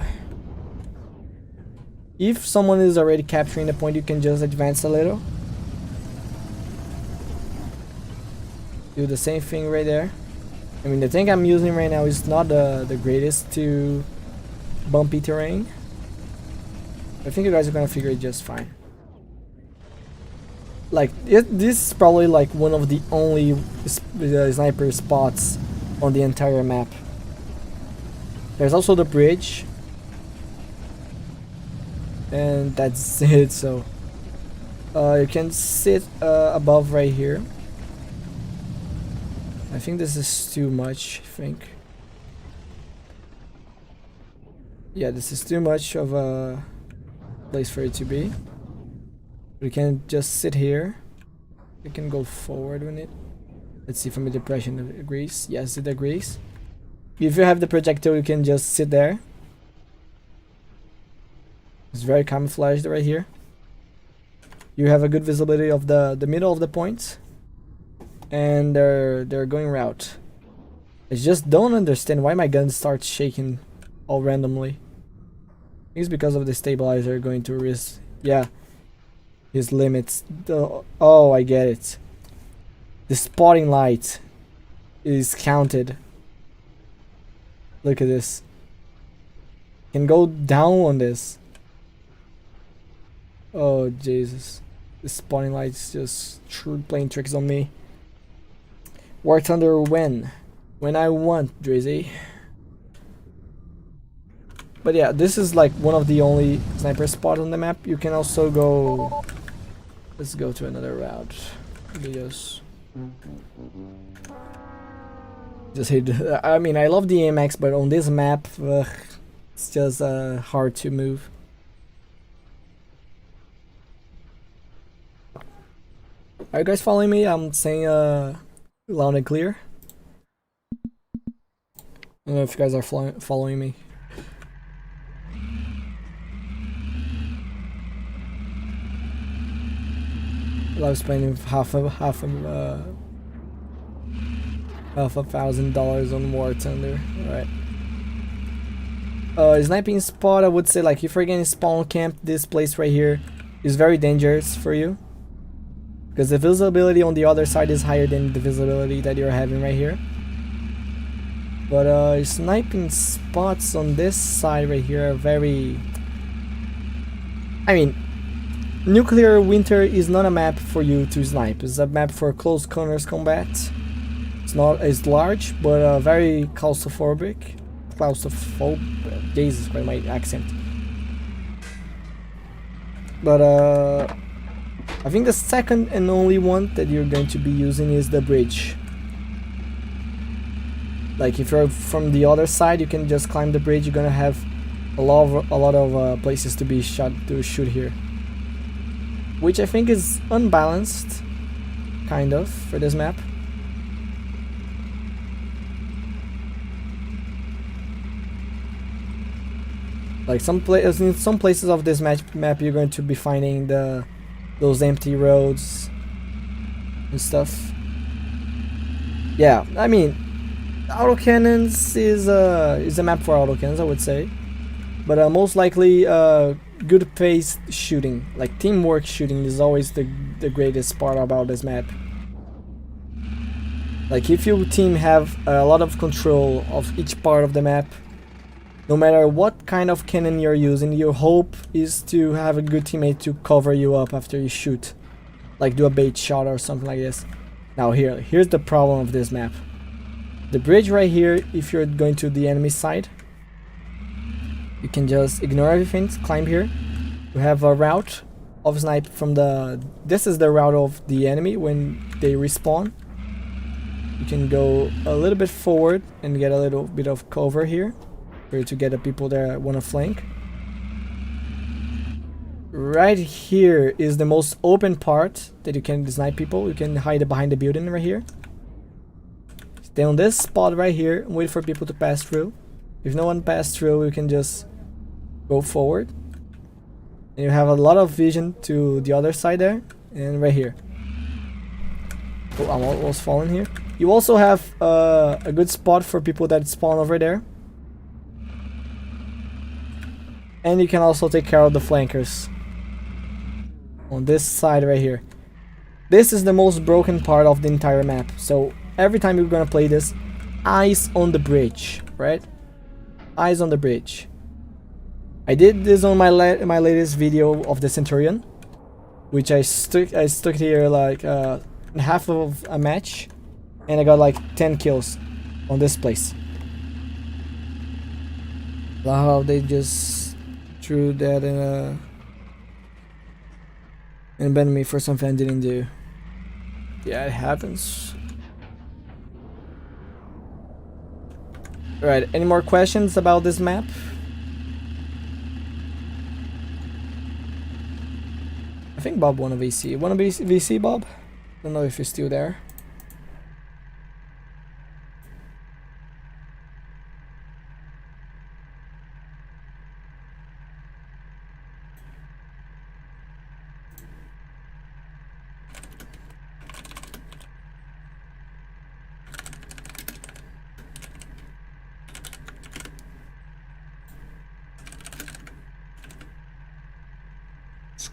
If someone is already capturing the point, you can just advance a little. Do the same thing right there. I mean, the tank I'm using right now is not the greatest to bumpy terrain. I think you guys are gonna figure it just fine. Like, this is probably like one of the only sniper spots on the entire map. There's also the bridge. And that's it, so you can sit above right here. I think this is too much, I think. Yeah, this is too much of a place for it to be. We can just sit here. We can go forward with it. Let's see from the depression it agrees. Yes, it agrees. If you have the projectile, you can just sit there. It's very camouflaged right here. You have a good visibility of the middle of the points. And they're going route. I just don't understand why my gun starts shaking all randomly. It's because of the stabilizer going to risk, yeah, his limits. Oh, I get it. The spotting light is counted. Look at this. Can go down on this. Oh Jesus, the spotting light's just playing tricks on me. War Thunder when I want, Drizzy. But yeah, this is like one of the only sniper spots on the map. You can also go. Let's go to another route. Just hit. I mean, I love the AMX, but on this map, it's just hard to move. Are you guys following me? I'm saying loud and clear. I don't know if you guys are following me. I was spending half a $1,000 on War Thunder. Alright. Sniping spot, I would say, like, if you're getting spawn camp, this place right here is very dangerous for you. Because the visibility on the other side is higher than the visibility that you're having right here. But sniping spots on this side right here are very... I mean, Nuclear Winter is not a map for you to snipe. It's a map for close corners combat. It's not as large, but very claustrophobic. Jesus Christ, my accent. But I think the second and only one that you're going to be using is the bridge. Like, if you're from the other side, you can just climb the bridge. You're gonna have a lot of places to shoot here, which I think is unbalanced, kind of, for this map. Like in some places of this map, you're going to be finding those empty roads and stuff. Yeah, I mean, autocannons is a map for autocannons, I would say, but most likely good paced shooting, like teamwork shooting, is always the greatest part about this map. Like, if your team have a lot of control of each part of the map, no matter what kind of cannon you're using, your hope is to have a good teammate to cover you up after you shoot. Like do a bait shot or something like this. Now here's the problem of this map. The bridge right here, if you're going to the enemy side, you can just ignore everything, climb here. You have a route of snipe from the... This is the route of the enemy when they respawn. You can go a little bit forward and get a little bit of cover here for you to get the people that want to flank. Right here is the most open part that you can snipe people. You can hide behind the building right here. Stay on this spot right here and wait for people to pass through. If no one passed through, you can just go forward. And you have a lot of vision to the other side there and right here. Oh, I'm almost falling here. You also have a good spot for people that spawn over there. And you can also take care of the flankers. On this side right here. This is the most broken part of the entire map. So every time you're gonna play this, eyes on the bridge, right? Eyes on the bridge. I did this on my latest video of the Centurion, which I stuck here like half of a match, and I got like 10 kills on this place. How they just threw that in and banned me for something I didn't do. Yeah, it happens. Alright, any more questions about this map? I think Bob won a VC. Won a VC, Bob? Don't know if he's still there.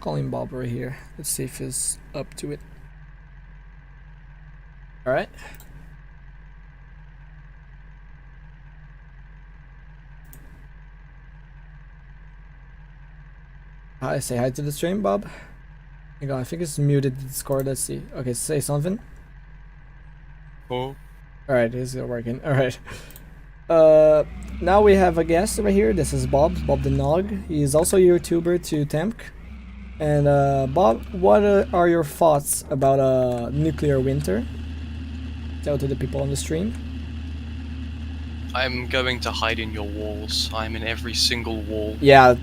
Calling Bob right here. Let's see if he's up to it. Alright. Hi, say hi to the stream, Bob. Hang on, I think it's muted Discord. Let's see. Okay, say something. Oh. Alright, it's working. Alright. Now we have a guest right here. This is Bob the Nog. He is also a YouTuber to Tanmk. And Bob, what are your thoughts about nuclear winter? Tell to the people on the stream. I'm going to hide in your walls. I'm in every single wall. Yeah,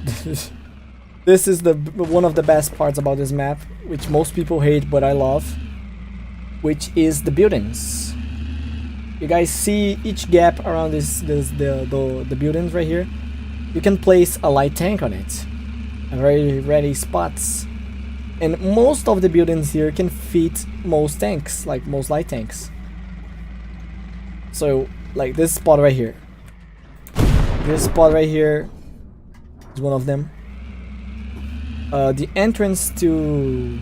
this is one of the best parts about this map, which most people hate but I love, which is the buildings. You guys see each gap around the buildings right here? You can place a light tank on it. Very ready spots, and most of the buildings here can fit most tanks, like most light tanks. So like this spot right here, is one of them. The entrance to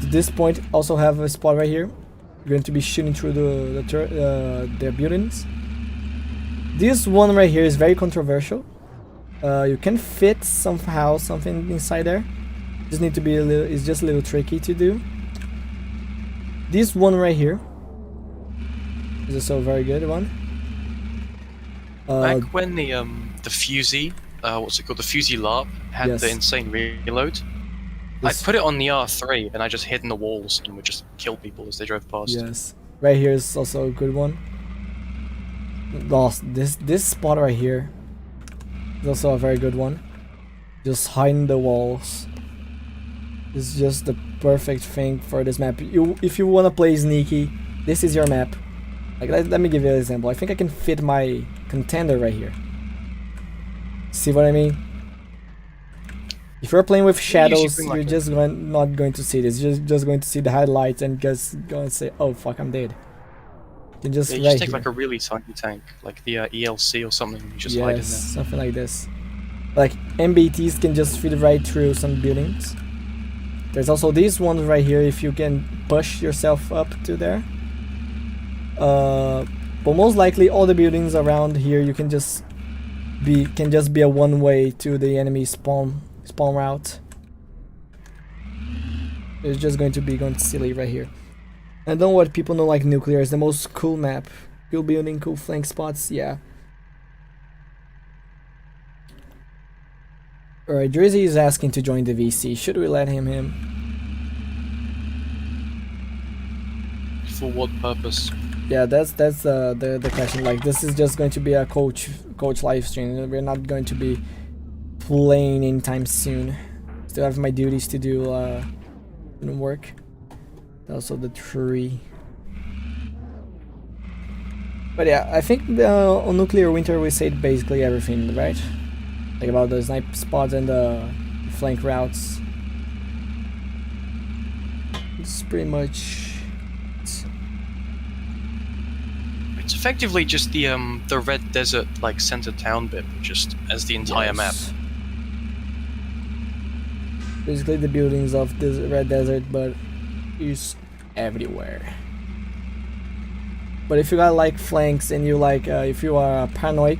this point also have a spot right here. You're going to be shooting through the buildings. This one right here is very controversial. You can fit somehow something inside there. Just need to be a little. It's just a little tricky to do. This one right here is also a very good one. Back when the Fusey, what's it called, the Fusey LARP had Yes. the insane reload, I put it on the R3 and I just hid in the walls and would just kill people as they drove past. Yes, right here is also a good one. Lost this spot right here. It's also a very good one. Just hiding the walls. It's just the perfect thing for this map. If you wanna play sneaky, this is your map. Like let me give you an example. I think I can fit my contender right here. See what I mean? If you're playing with shadows, like you're just not going to see this. You're just going to see the highlights and just going to say, "Oh fuck, I'm dead." You can just Yeah, you right just take here. like a really tiny tank, like the ELC or something, and you just hide in Yes, there. something like this. Like MBTs can just fit right through some buildings. There's also these ones right here if you can push yourself up to there. But most likely all the buildings around here you can just can just be a one way to the enemy spawn route. It's just going to be going silly right here. I don't know what people know, like nuclear is the most cool map. Cool building, cool flank spots, yeah. Alright, Drizzy is asking to join the VC. Should we let him? For what purpose? Yeah, that's the question. Like, this is just going to be a coach live stream. We're not going to be playing anytime soon. Still have my duties to do. Didn't work. Also the tree. But yeah, I think on Nuclear Winter we said basically everything, right? Like about the snipe spots and the flank routes. It's pretty much. It's effectively just the Red Desert like center town bit, just as the entire map. Basically the buildings of the Red Desert, but is everywhere. But if you got like flanks and you like, if you are paranoid,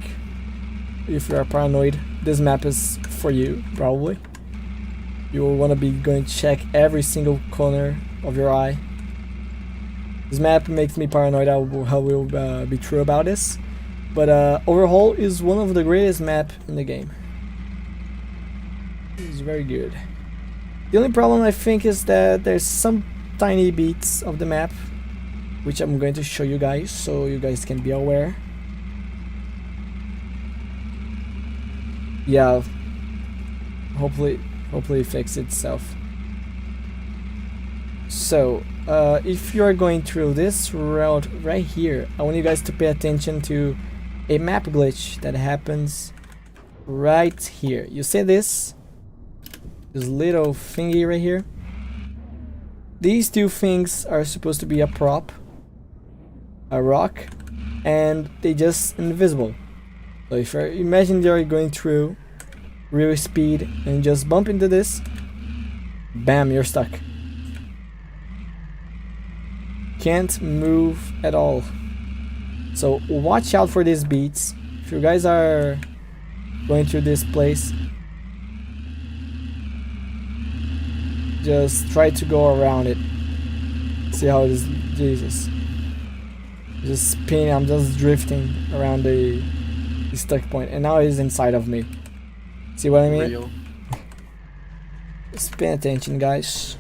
this map is for you probably. You will want to be going to check every single corner of your eye. This map makes me paranoid. I will be true about this, but overall is one of the greatest map in the game. It's very good. The only problem I think is that there's some tiny bits of the map which I'm going to show you guys so you guys can be aware. Yeah, hopefully fix itself. So if you are going through this route right here, I want you guys to pay attention to a map glitch that happens right here. You see this little thingy right here? These two things are supposed to be a prop, a rock, and they just invisible. So if you imagine you're going through real speed and just bump into this, bam, you're stuck. Can't move at all. So watch out for these beats. If you guys are going through this place, just try to go around it. See how it is. Jesus. Just spinning, I'm just drifting around the stuck point, and now he's inside of me. See what I mean? Real. Just pay attention, guys.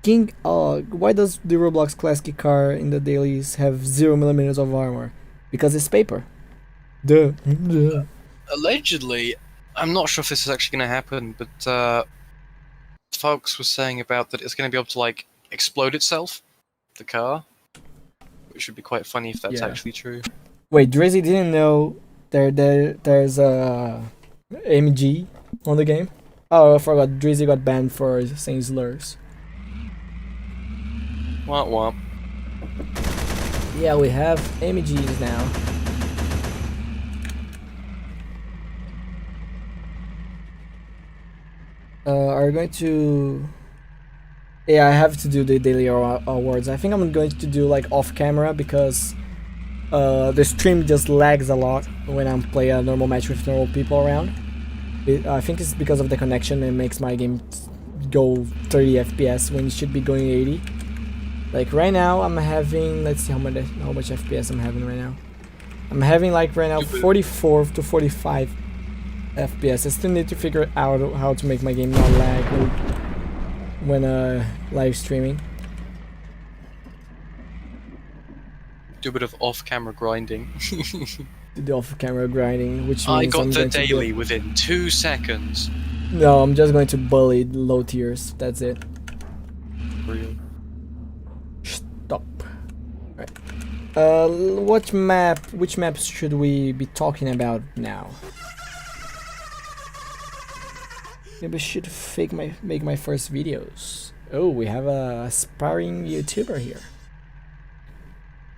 King, why does the Roblox Classic car in the dailies have 0mm of armor? Because it's paper. Duh. Allegedly, I'm not sure if this is actually going to happen, but folks were saying about that it's going to be able to like explode itself, the car, which would be quite funny if that's actually true. Wait, Drizzy didn't know there's a AMG on the game? Oh, I forgot. Drizzy got banned for saying slurs. Womp womp. Yeah, we have AMGs now. Are you going to... Yeah, I have to do the daily awards. I think I'm going to do like off camera because the stream just lags a lot when I'm playing a normal match with normal people around. I think it's because of the connection. It makes my game go 30 FPS when it should be going 80. Like right now I'm having, let's see how much FPS I'm having right now. I'm having like right now 44 to 45 FPS. I still need to figure out how to make my game not lag when live streaming. Do a bit of off-camera grinding. Do the off-camera grinding, which means I got I'm the going to daily within 2 seconds. No, I'm just going to bully low tiers. That's it. Real. Stop. Right. Which maps should we be talking about now? Maybe I should make my first videos. Oh, we have a aspiring YouTuber here.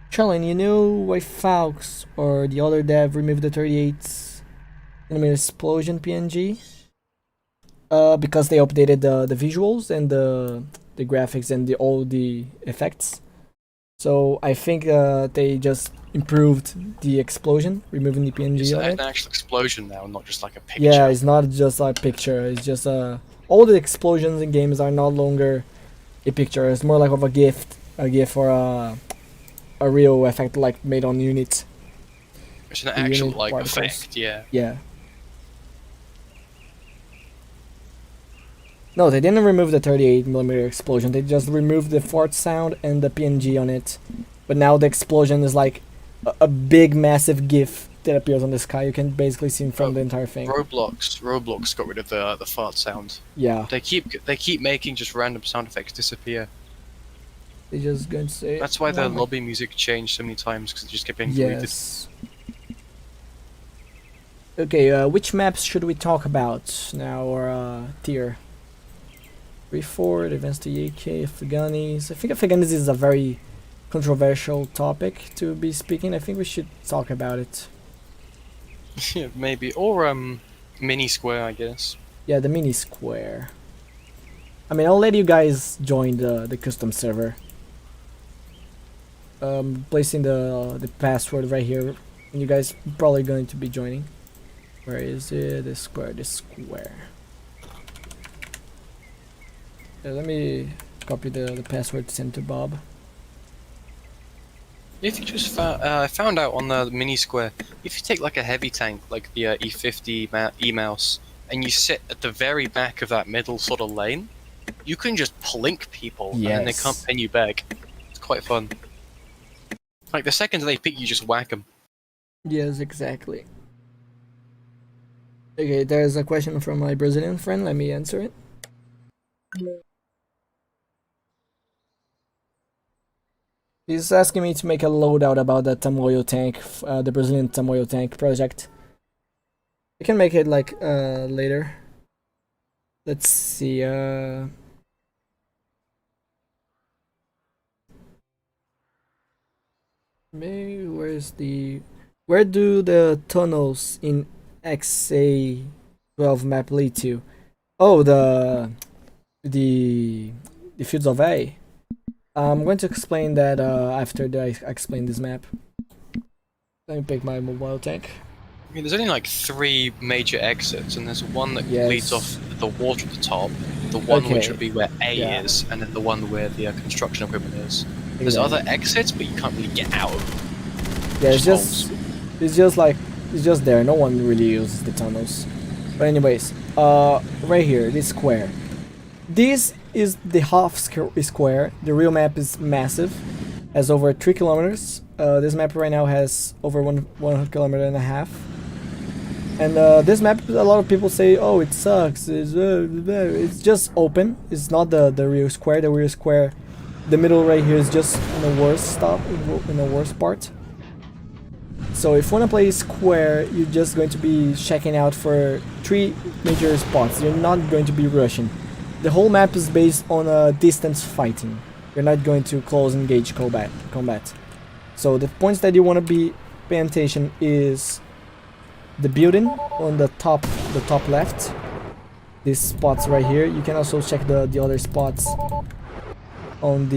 Charlene, you know why Falx or the other dev removed the 38mm explosion PNG? Because they updated the visuals and the graphics and all the effects. So I think they just improved the explosion, removing the PNG It's on an it. actual explosion now, not just like a picture. Yeah, it's not just a picture. It's just all the explosions in games are no longer a picture. It's more like of a GIF or a real effect like made on units. It's an The actual unit like particles. effect, yeah. Yeah. No, they didn't remove the 38mm explosion. They just removed the fart sound and the PNG on it. But now the explosion is like a big, massive GIF that appears on the sky. You can basically see from the entire thing. Roblox got rid of the fart sound. Yeah, They keep making just random sound effects disappear. they just going to say. That's why the "Oh my-" lobby music changed so many times because it just kept getting deleted. Yes. Okay, which maps should we talk about now, or tier? 3-4, Advanced to AK, Afghanis. I think Afghanis is a very controversial topic to be speaking. I think we should talk about it. Yeah, maybe or mini square, I guess. Yeah, the mini square. I mean, I'll let you guys join the custom server. Placing the password right here, and you guys probably going to be joining. Where is it? This square. Yeah, let me copy the password to send to Bob. If you just I found out on the mini square, if you take like a heavy tank, like the E50 E-mouse, and you sit at the very back of that middle sort of lane, you can just plink people, and then they can't Yes. pin you back. It's quite fun. Like the second they pick you, just whack them. Yes, exactly. Okay, there's a question from my Brazilian friend. Let me answer it. He's asking me to make a loadout about the Tamoyo tank, the Brazilian Tamoyo tank project. I can make it like later. Let's see. Maybe where do the tunnels in XA12 map lead to? Oh, the fields of A. I'm going to explain that after I explain this map. Let me pick my mobile tank. I mean, there's only like 3 major exits, and there's one that Yes. leads off the water at the top, the one which Okay. would be where A Yeah. is, and then the one where the construction equipment is. There's Exactly. other exits, but you can't really get out of them. Yeah, it's Just it's just there. No one really uses the tunnels. But anyways, right here, this square. This is the half square. The real map is massive, has over 3 kilometers. This map right now has over 1 kilometer and a half. And this map, a lot of people say, oh, it sucks. It's just open. It's not the real square. The real square, the middle right here is just in the worst in the worst part. So if you want to play square, you're just going to be checking out for 3 major spots. You're not going to be rushing. The whole map is based on distance fighting. You're not going to close engage combat. So the points that you want to be paying attention is the building on the top left. These spots right here. You can also check the other spots on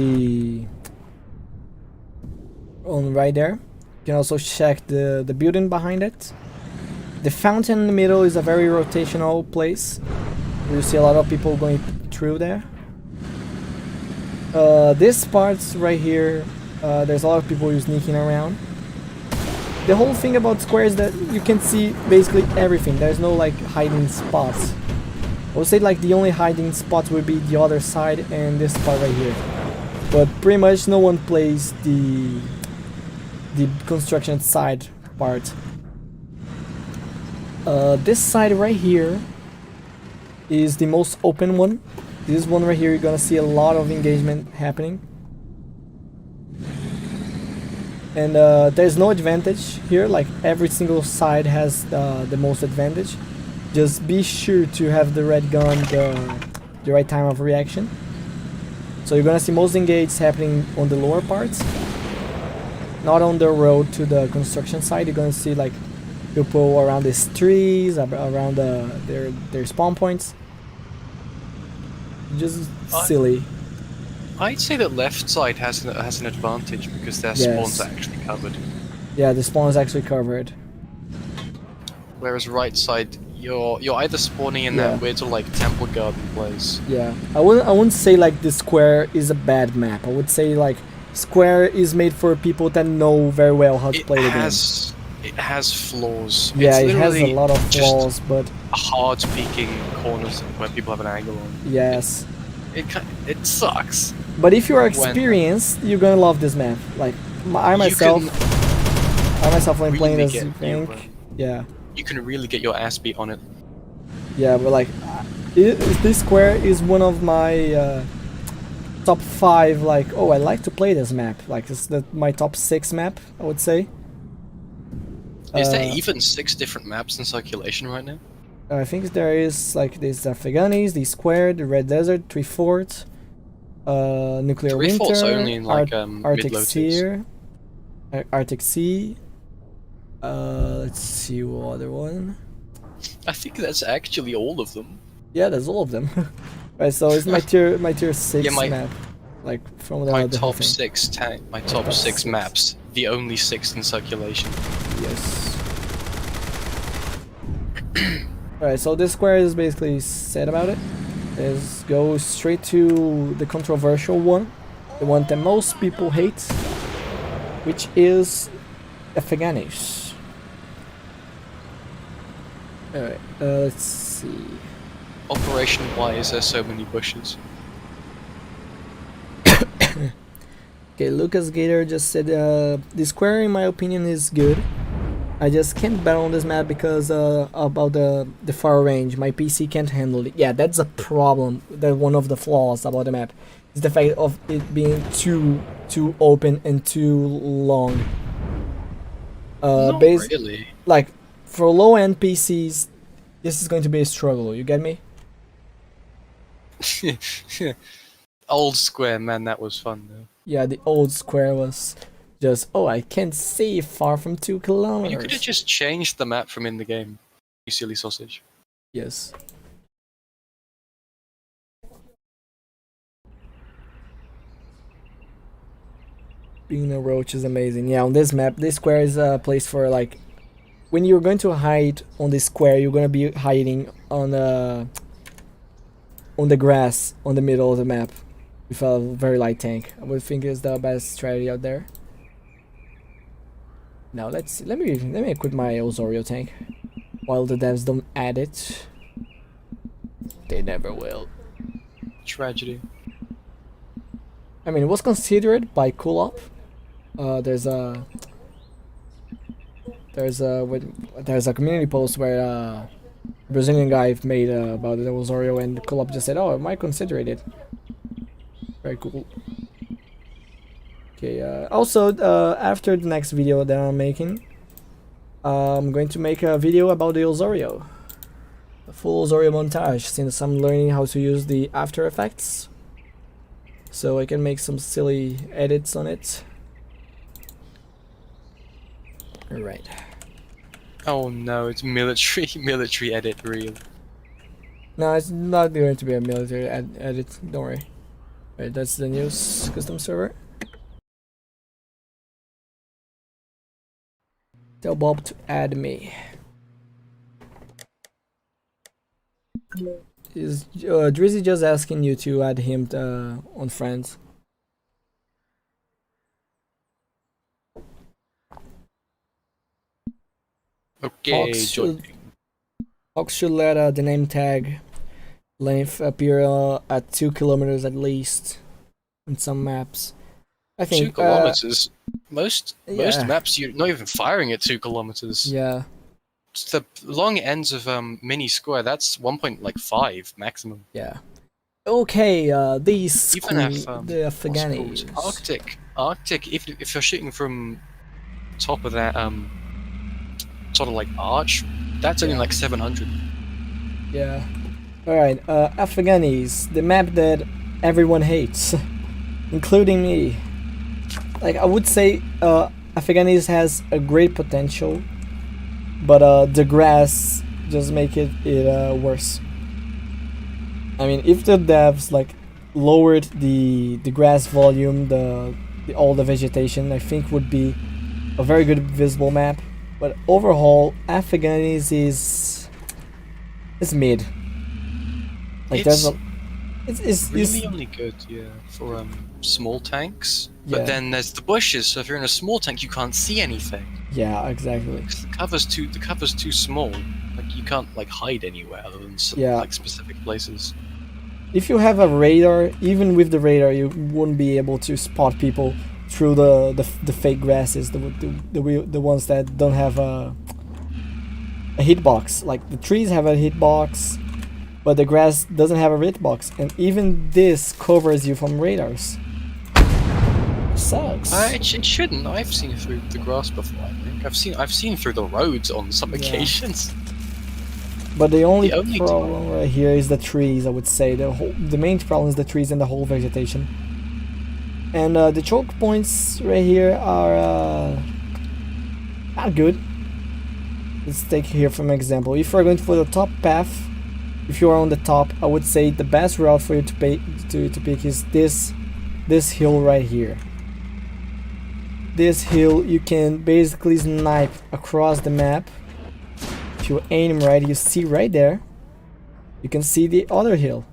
right there. You can also check the building behind it. The fountain in the middle is a very rotational place. You see a lot of people going through there. This parts right here, there's a lot of people who's sneaking around. The whole thing about square is that you can see basically everything. There's no like hiding spots. I would say like the only hiding spots would be the other side and this part right here. But pretty much no one plays the construction side part. This side right here is the most open one. This one right here, you're gonna see a lot of engagement happening. And there's no advantage here, like every single side has the most advantage. Just be sure to have the red gun the right time of reaction. So you're gonna see most engages happening on the lower parts, not on the road to the construction site. You're gonna see like people around these trees, around their spawn points. Just silly. I'd say that left side has an advantage because their spawns Yes. are actually covered, Yeah, the spawn is actually covered. whereas right side you're either spawning in Yeah. that weird sort of like temple garden place. Yeah, I wouldn't say like the square is a bad map. I would say like square is made for people that know very well how to It play the game. has flaws. Yeah, it's it has a literally lot of just flaws, but hard peeking corners where people have an angle on. yes. It sucks. But if you are When- experienced, you're gonna love this map. Like I You myself, when really playing as get Tank, yeah, you can really get your ass beat on it. yeah. But like, this square is one of my top 5. Like, oh, I like to play this map. Like, it's my top 6 map, I would say. Is there even 6 different maps in circulation right now? I think there is like this Afghanis, the square, the Red Desert, 3-Fort, Nuclear 3-Fort's Winter, only in like Arctic mid-lotus. Sea, Arctic Sea. Let's see what other one. I think that's actually all of them. Yeah, that's all of them. Right, so it's my tier 6 Yeah, map, like from the My the whole top thing. 6 my top top 6 six. maps, the only 6 in circulation. Yes. Alright, so this square is basically said about it. Is go straight to the controversial one, the one that most people hate, which is Afghanis. Alright, let's see. Operation Why is there so many bushes? Okay, Lucas Gator just said the square in my opinion is good. I just can't battle on this map because about the far range. My PC can't handle it. Yeah, that's a problem. That one of the flaws about the map is the fact of it being too open and too long. Not really. Like for low end PCs, this is going to be a struggle. You get me? Old square, man, that was fun though. Yeah, the old square was just, oh, I can't see far from 2 kilometers. You could have just changed the map from in the game, you silly sausage. Yes. Being a roach is amazing. Yeah, on this map, this square is a place for like, when you're going to hide on this square, you're gonna be hiding on the grass on the middle of the map with a very light tank. I would think is the best strategy out there. Now let me equip my Osorio tank while the devs don't add it. They never will. Tragedy. I mean, it was considered by Cool There's a community post where a Brazilian guy made about the Osorio, and Cool just said, "Oh, I might consider it." Very cool. Okay. Also, after the next video that I'm making, I'm going to make a video about the Osorio, a full Osorio montage, since I'm learning how to use the After Effects, so I can make some silly edits on it. Alright. Oh no, it's military edit reel. No, it's not going to be a military edit, don't worry. Right, that's the news custom server. Tell Bob to add me. Is Drizzy just asking you to add him on friends? Okay, Fox should let the name tag length appear at 2 kilometers at least in some maps. I think 2 kilometers. Most yeah. maps you're not even firing at 2 kilometers. Yeah. It's the long ends of mini square. That's 1.5 maximum. Yeah. Okay. These Even if the Afghanis. Arctic. If you're shooting from top of that sort of like arch, that's only like 700. Yeah. Alright, Afghanis, the map that everyone hates, including me. Like, I would say Afghanis has a great potential, but the grass just make it worse. I mean, if the devs like lowered the grass volume, the all the vegetation, I think would be a very good visible map. But overall, Afghanis is mid. Like there's It's a it's really only good, yeah, for small tanks. But Yeah. then there's the bushes, so if you're in a small tank, you can't see anything. Yeah, exactly. 'Cause the cover's too small. Like you can't like hide anywhere other than Yeah. like specific places. If you have a radar, even with the radar, you wouldn't be able to spot people through the fake grasses, the ones that don't have a hitbox. Like the trees have a hitbox, but the grass doesn't have a hitbox, and even this covers you from radars. Sucks. It shouldn't. I've seen through the grass before. I think I've seen through the roads on some Yeah. occasions. But the only only problem right here is the trees. I would say the main problem is the trees and the whole vegetation. And the choke points right here are not good. Let's take here for an example. If you're going for the top path, if you are on the top, I would say the best route for you to pick is this hill right here. This hill you can basically snipe across the map. If you aim right, you see right there. You can see the other hill,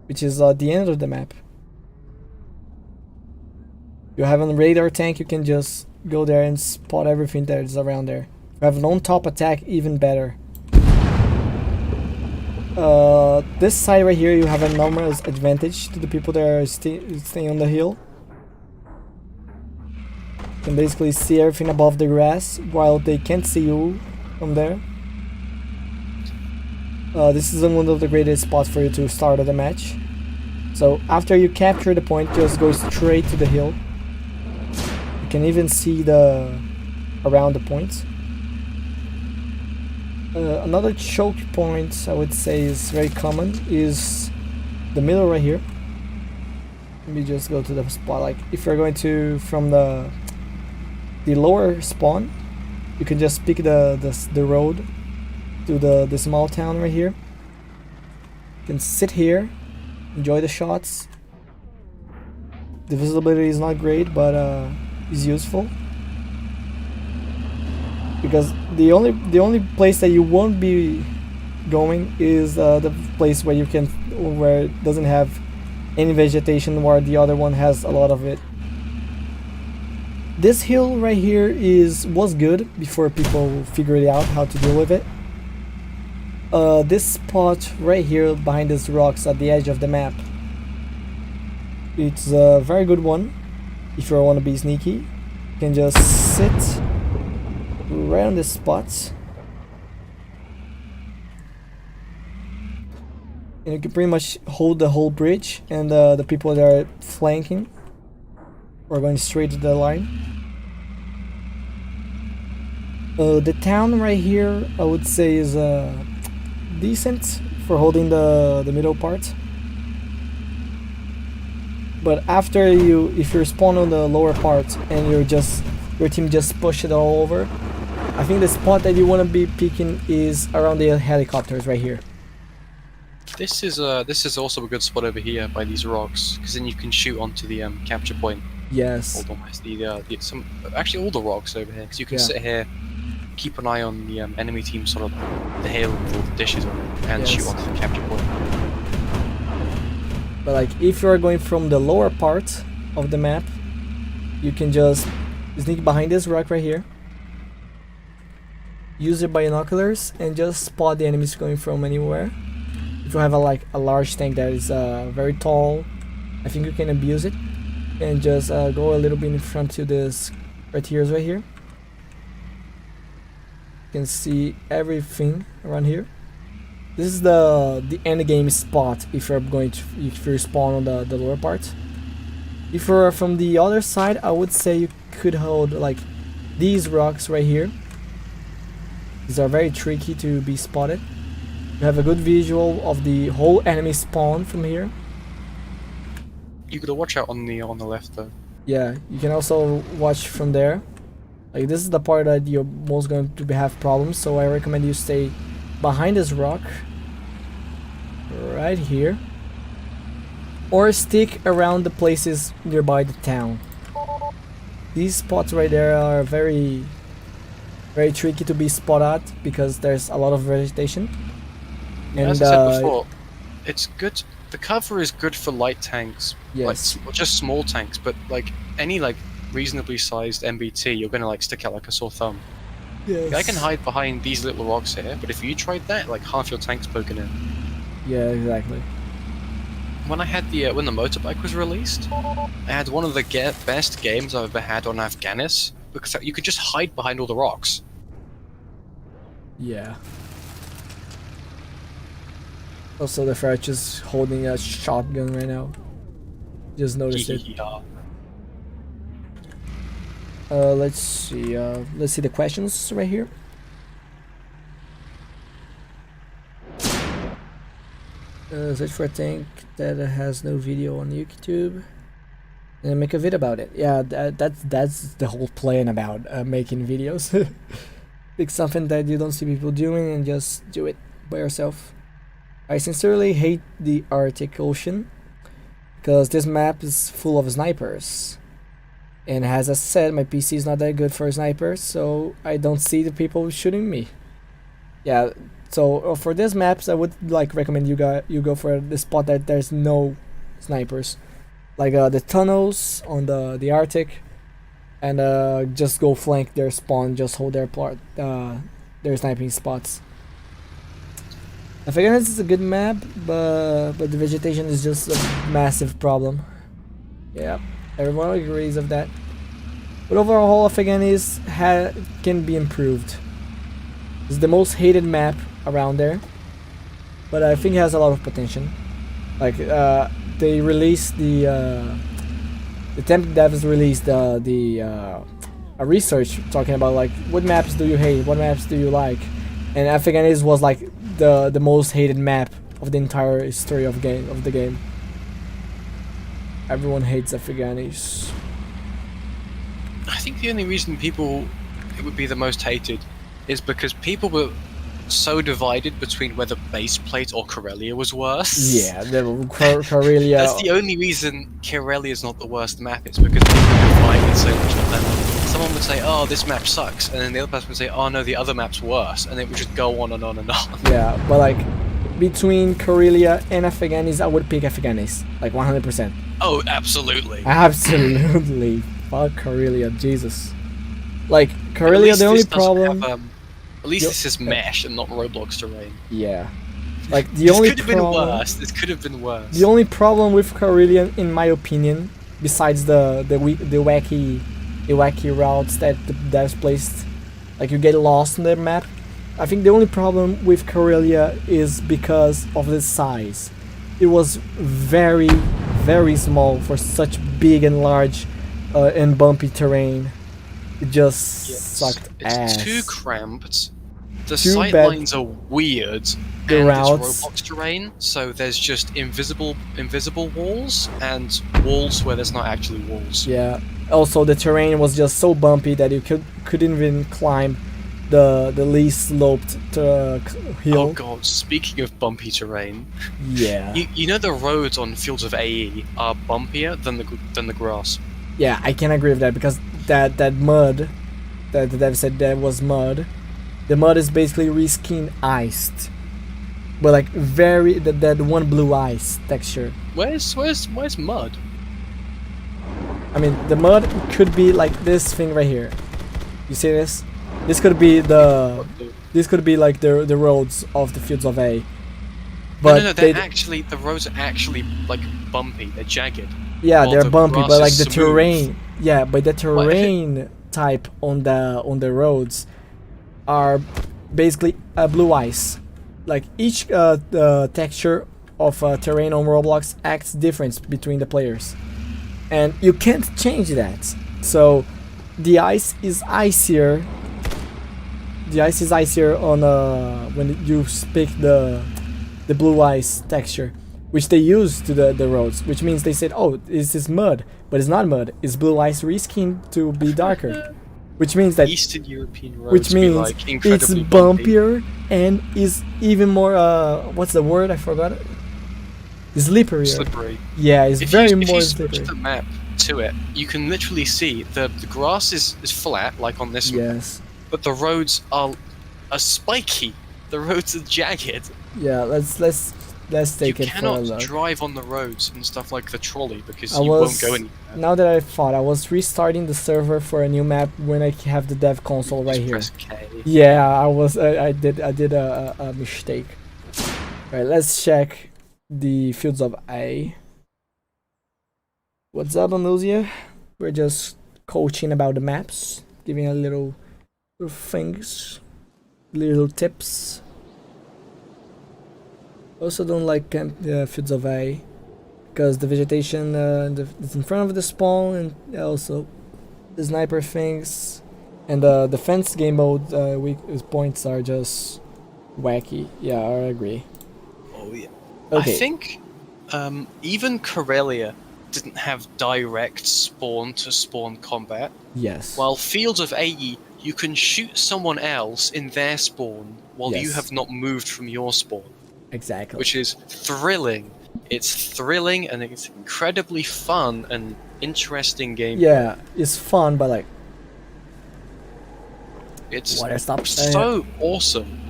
which is at the end of the map. You have a radar tank, you can just go there and spot everything that is around there. If you have an on-top attack, even better. This side right here, you have an enormous advantage to the people that are staying on the hill. You can basically see everything above the grass, while they can't see you from there. This is one of the greatest spots for you to start the match. So after you capture the point, just go straight to the hill. You can even see around the point. Another choke point I would say is very common is the middle right here. Let me just go to the spot. Like if you're going to from the lower spawn, you can just pick the road to the small town right here. You can sit here, enjoy the shots. The visibility is not great, but is useful. Because the only place that you won't be going is the place where where it doesn't have any vegetation, where the other one has a lot of it. This hill right here was good before people figured out how to deal with it. This spot right here behind these rocks at the edge of the map, it's a very good one if you want to be sneaky. You can just sit right on this spot and you can pretty much hold the whole bridge, and the people that are flanking are going straight to the line. The town right here I would say is decent for holding the middle part, but after if you spawn on the lower part and your team just push it all over, I think the spot that you want to be peeking is around the helicopters right here. This is also a good spot over here by these rocks, because then you can shoot onto the capture point. Yes. Hold on, actually all the rocks over here, because you can sit here, keep an eye on the enemy team, sort of the hill with all the dishes on it, and shoot onto the capture point. But like if you are going from the lower part of the map, you can just sneak behind this rock right here, use your binoculars, and just spot the enemies going from anywhere. If you have a large tank that is very tall, I think you can abuse it and just go a little bit in front to this right here. You can see everything around here. This is the end game spot if you spawn on the lower part. If you're from the other side, I would say you could hold like these rocks right here. These are very tricky to be spotted. You have a good visual of the whole enemy spawn from here. You gotta watch out on the left though. Yeah, you can also watch from there. Like this is the part that you're most going to have problems, so I recommend you stay behind this rock right here. or stick around the places nearby the town. These spots right there are very tricky to be spotted because there's a lot of vegetation. And As I said before, it's good. The cover is good for light tanks, yes, like just small tanks. But like any like reasonably sized MBT, you're gonna like stick out like a sore thumb. yes. I can hide behind these little rocks here, but if you tried that, like half your tank's poking in. Yeah, exactly. When I had when the motorbike was released, I had one of the best games I've ever had on Afghanis because you could just hide behind all the rocks. Yeah. Also, the French is holding a shotgun right now. Just noticed it. Yeah. Let's see. Let's see the questions right here. Search for a tank that has no video on YouTube and make a video about it. Yeah, that's the whole plan about making videos. Pick something that you don't see people doing and just do it by yourself. I sincerely hate the Arctic Ocean because this map is full of snipers. And as I said, my PC is not that good for snipers, so I don't see the people shooting me. Yeah, so for these maps, I would like recommend you go for the spot that there's no snipers, like the tunnels on the Arctic, and just go flank their spawn, just hold their sniping spots. Afghanistan is a good map, but the vegetation is just a massive problem. Yeah, everyone agrees of that. But overall, Afghanistan can be improved. It's the most hated map around there, but I think it has a lot of potential. Like they released the Tanmk devs released a research talking about like what maps do you hate, what maps do you like, and Afghanistan was like the most hated map of the entire history of the game. Everyone hates Afghanistan. I think the only reason it would be the most hated is because people were so divided between whether base plate or Karelia was worse. Yeah, the Karelia. That's the only reason Karelia is not the worst map. It's because people divided so much of them. Someone would say, "Oh, this map sucks," and then the other person would say, "Oh no, the other map's worse," and it would just go on and on and on. Yeah, but like between Karelia and Afghanistan, I would pick Afghanistan, like 100%. Oh, absolutely. Absolutely. Fuck Karelia, Jesus. Like Karelia, the only problem. At least this is mesh and not Roblox terrain. Yeah. Like the only This could have been worse. This could have been worse. The only problem with Karelia, in my opinion, besides the wacky routes that the devs placed, like you get lost in the map. I think the only problem with Karelia is because of the size. It was very, very small for such big and large and bumpy terrain. It just sucked ass. It's too cramped. The Too sight bad. lines are weird. The and routes. it's Roblox terrain, so there's just invisible walls and walls where there's not actually walls. Yeah. Also, the terrain was just so bumpy that you couldn't even climb the least sloped hill. Oh god! Speaking of bumpy terrain, Yeah. you know the roads on fields of AE are bumpier than the grass. Yeah, I can agree with that because that mud, that the dev said that was mud. The mud is basically reskin iced, but like that one blue ice texture. Where's mud? I mean, the mud could be like this thing right here. You see this? This could be like the roads of the fields of A. But no, the roads are actually like bumpy. They're jagged. Yeah, while they're the bumpy, grass but like is the smooth. terrain. Yeah, but the terrain type on the roads are basically blue ice. Like each texture of terrain on Roblox acts different between the players, and you can't change that. So the ice is icier. The ice is icier on when you pick the blue ice texture, which they use to the roads, which means they said, oh, this is mud, but it's not mud, it's blue ice reskinned to be darker, which means that Eastern European roads which means be like it's incredibly bumpy. bumpier and is even more what's the word, I forgot it. Slipperier. slippery. Yeah, it's If very you more switch slippery. the map to it, you can literally see the grass is flat, like on this map, Yes. but the roads are spiky. The roads are jagged. Yeah, let's You take it for a cannot look. drive on the roads and stuff like the trolley because I you won't go was anywhere. now that I thought I was restarting the server for a new map when I have the dev console right Just here. press K. Yeah, I did a mistake. Alright, let's check the fields of A. What's up, Amusia? We're just coaching about the maps, giving a little things, little tips. Also don't like fields of A because the vegetation is in front of the spawn, and also the sniper things, and the defense game mode weak points are just wacky. Yeah, I agree. Oh yeah. Okay. I think even Corellia didn't have direct spawn to spawn combat. Yes. While Fields of AE, you can shoot someone else in their spawn while you Yes. have not moved from your spawn, Exactly. which is thrilling. It's thrilling and it's incredibly fun and interesting gameplay. Yeah, it's fun, but like It's water stop. so awesome.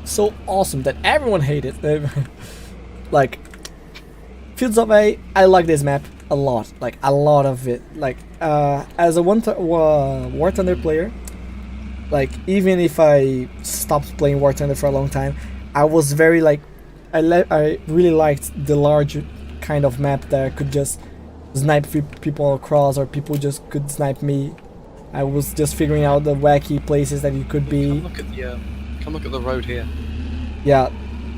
So awesome that everyone hated it. Like Fields of A, I like this map a lot. Like a lot of it. Like as a War Thunder player, like even if I stopped playing War Thunder for a long time, I was very like I really liked the large kind of map that I could just snipe people across, or people just could snipe me. I was just figuring out the wacky places that you could be. Come look at the road here. Yeah.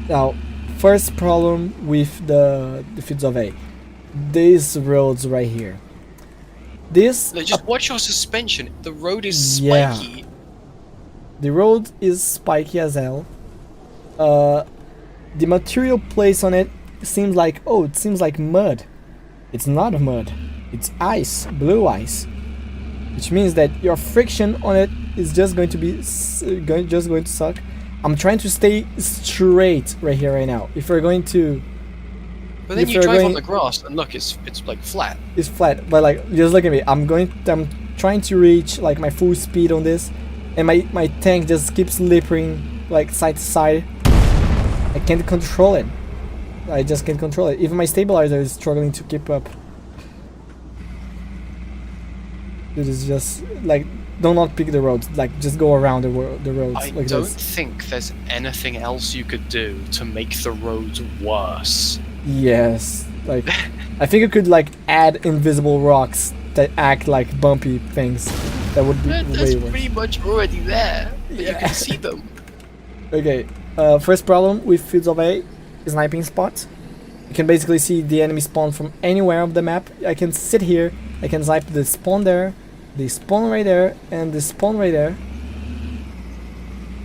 Now, first problem with the Fields of A. These roads right here. This Just watch your suspension. The road is Yeah. spiky. The road is spiky as hell. The material placed on it seems like it seems like mud. It's not mud. It's ice, blue ice, which means that your friction on it is just going to be just going to suck. I'm trying to stay straight right here, right now. If we're going to, But then if you you're drive on going- the grass and look, it's like flat. it's flat, but like just look at me. I'm trying to reach like my full speed on this, and my tank just keeps slipping like side to side. I can't control it. I just can't control it. Even my stabilizer is struggling to keep up. It is just like, do not pick the roads. Like just go around the roads I like don't this. think there's anything else you could do to make the roads worse. Yes, like I think you could like add invisible rocks that act like bumpy things. That would be way worse. pretty much already there. But you Yeah. can see them. Okay, first problem with Fields of A, sniping spot. You can basically see the enemy spawn from anywhere of the map. I can sit here, I can snipe the spawn there, the spawn right there, and the spawn right there.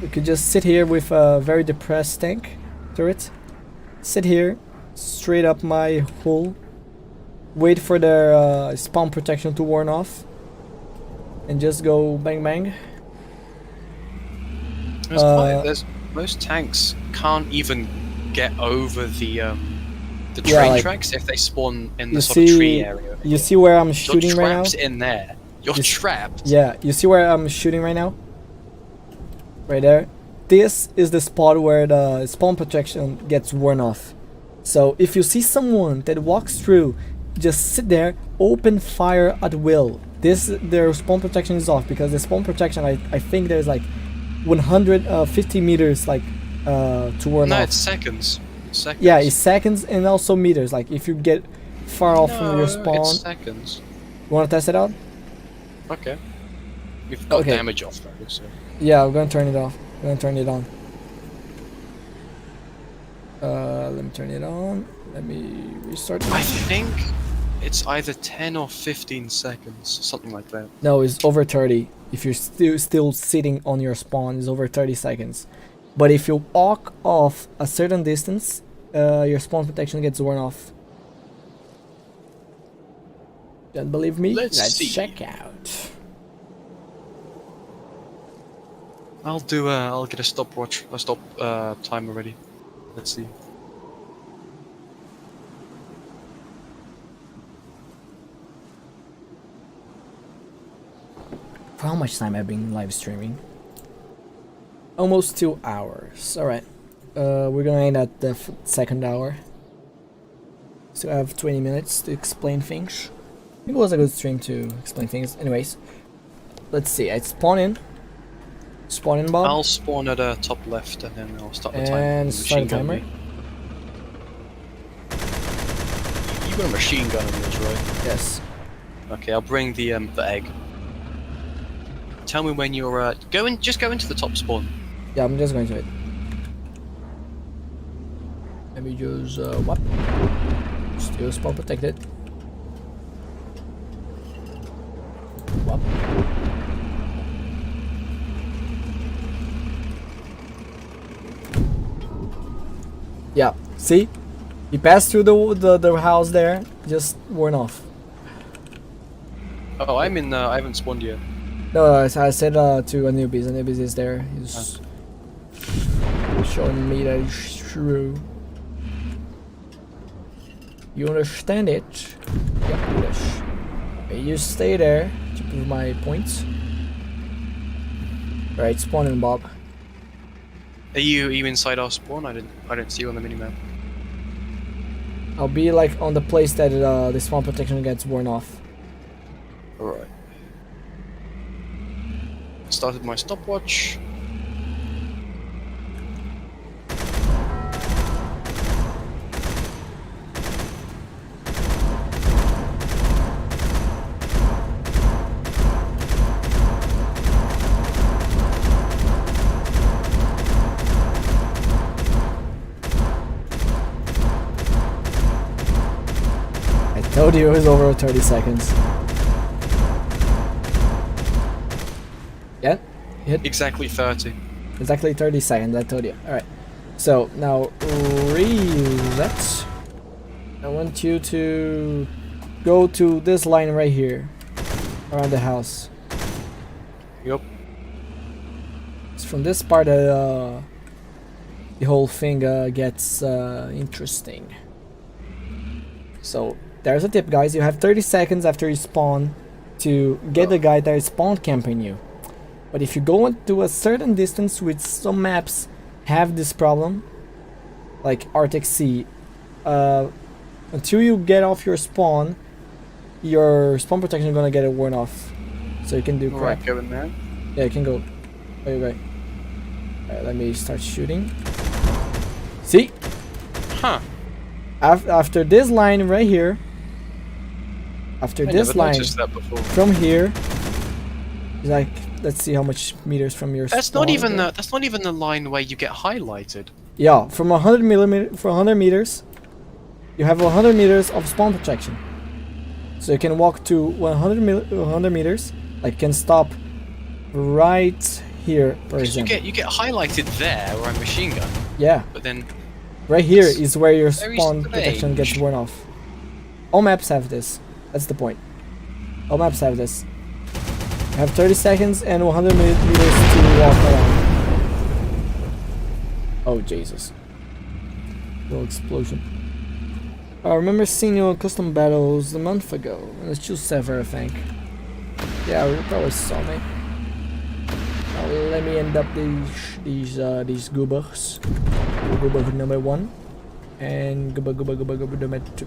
You could just sit here with a very depressed tank turret. Sit here, straight up my hole. Wait for their spawn protection to warn off. And just go bang bang. There's most tanks can't even get over the Yeah, train like, tracks if they spawn in you the sort of see- tree area. You see where I'm You're shooting right now? trapped in there. You're You s- trapped. Yeah, you see where I'm shooting right now? Right there. This is the spot where the spawn protection gets worn off. So if you see someone that walks through, just sit there, open fire at will. Their spawn protection is off because the spawn protection, I think there's like 150 meters like to warn No, off. it's seconds. Seconds. Yeah, it's seconds and also meters. Like if you get far off from your No, spawn, it's seconds. you wanna test it out? Okay. We've got Okay. damage off though, so. Yeah, I'm gonna turn it off. I'm gonna turn it on. Let me turn it on. Let me restart. I think it's either 10 or 15 seconds, something like that. No, it's over 30. If you're still sitting on your spawn, it's over 30 seconds. But if you walk off a certain distance, your spawn protection gets worn off. Don't believe me? Let's see. check out. I'll get a stop timer ready. Let's see. For how much time I've been live streaming? Almost 2 hours. Alright. We're gonna end at the second hour. So I have 20 minutes to explain things. I think it was a good stream to explain things. Anyways, let's see. I spawn in. Spawn in, Bob. I'll spawn at top left and then I'll start the timer. And start the timer. You got a machine gun in yours, right? Yes. Okay, I'll bring the egg. Tell me when you're just go into the top spawn. Yeah, I'm just going to it. Let me just what? Still spawn protected. What? Yeah, see? He passed through the house there, just worn off. Oh, I'm in. I haven't spawned yet. No, I said to Anubis. Anubis is there. He's showing me that it's true. You understand it? Yeah, yes. Okay, you stay there to prove my points. Right, spawning, Bob. Are you inside our spawn? I didn't see you on the minimap. I'll be like on the place that the spawn protection gets worn off. Alright. Started my stopwatch. I told you it was over 30 seconds. Yeah, hit. Exactly 30. Exactly 30 seconds, I told you. Alright. So, now, reset. I want you to go to this line right here. Around the house. Yup. It's from this part that the whole thing gets interesting. So, there's a tip, guys. You have 30 seconds after you spawn to get the guy that is spawn camping you. But if you go to a certain distance, which some maps have this problem, like Arctic Sea, until you get off your spawn protection is gonna get it worn off. So you can do crap. Alright, go in there. Yeah, you can go. Okay. Alright, let me start shooting. See? Huh. After this line right here, after I this never line noticed that before. from here, like, let's see how much meters from your That's spawn. not even the. That's not even the line where you get highlighted. Yeah, from 100 millimeter for 100 meters, you have 100 meters of spawn protection. So you can walk to 100 meters, like can stop right here, for example. You get highlighted there where I'm machine gun. Yeah, But then right here is where your very spawn protection gets strange. worn off. All maps have this. That's the point. All maps have this. You have 30 seconds and 100 meters to walk around. Oh Jesus. Little explosion. I remember seeing you in custom battles a month ago. And it's just Sever, I think. Yeah, you probably saw me. Now let me end up these goobers. Goober number 1. And goober number 2.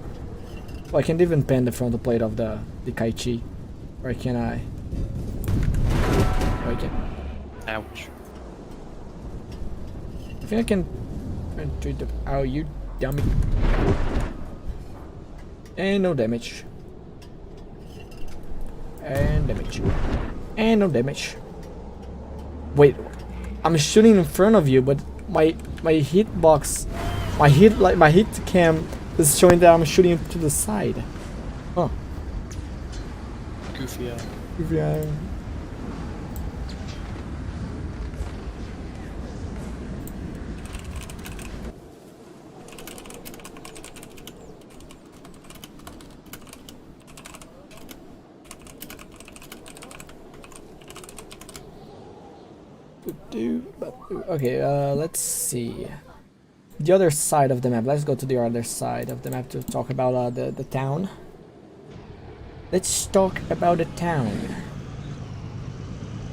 Oh, I can't even pen the frontal plate of the Kaichi. Or can I? Oh, I can. ouch. I think I can penetrate the. Oh, you dummy. And no damage. And damage. And no damage. Wait, I'm shooting in front of you, but my hitbox, my hit cam is showing that I'm shooting to the side. Huh. Goofy eye. Yeah. Okay, let's see. The other side of the map. Let's go to the other side of the map to talk about the town. Let's talk about the town.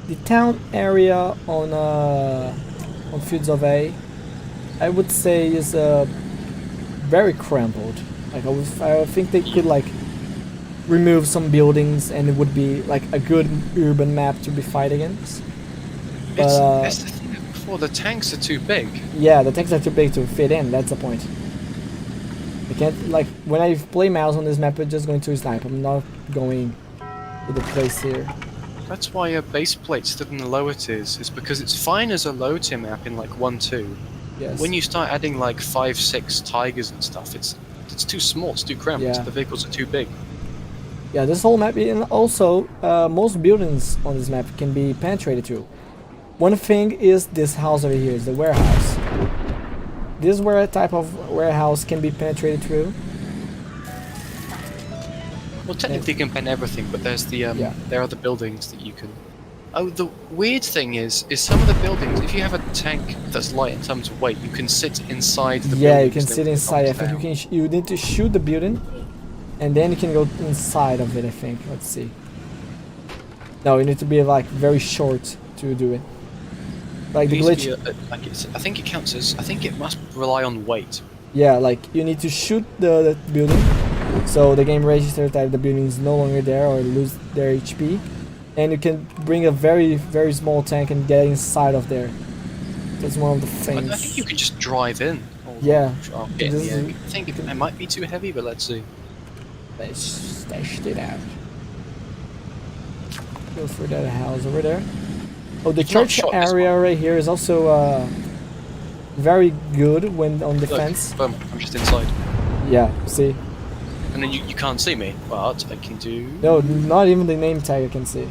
the town area on Fields of A, I would say is very crumbled. Like I think they could like remove some buildings and it would be like a good urban map to be fight against. But It's the thing before, the tanks are too big. yeah, the tanks are too big to fit in. That's the point. I can't like when I play mouse on this map, it's just going to snipe. I'm not going to the place here. That's why a base plate stood in the lower tiers, is because it's fine as a low tier map in like 1-2. Yes. When you start adding like 5-6 tigers and stuff, it's too small, it's too cramped, Yeah. the vehicles are too big. Yeah, this whole map, and also most buildings on this map can be penetrated through. One thing is this house over here, is the warehouse. This where a type of warehouse can be penetrated through. Well, technically you can pen everything, but there's the Yeah. there are the buildings that you can. Oh, the weird thing is some of the buildings, if you have a tank that's light in terms of weight, you can sit inside the Yeah, you buildings can and sit it inside. I knocks think you down. can. You need to shoot the building, and then you can go inside of it. I think. Let's see. No, you need to be like very short to do it. Like the It needs to glitch. be I think it counts as. I think it must rely on weight. Yeah, like you need to shoot the building, so the game registers that the building is no longer there or lose their HP, and you can bring a very small tank and get inside of there. That's one of the things. I think you could just drive in. Or Yeah. get in This the is- egg. I think it might be too heavy, but let's see. Let's test it out. Go for that house over there. Oh, the You've not church shot this area right here is also very good when on Look, defense. boom, I'm just inside. Yeah, see. And then you can't see me, but I can do... No, not even the name tag I can see.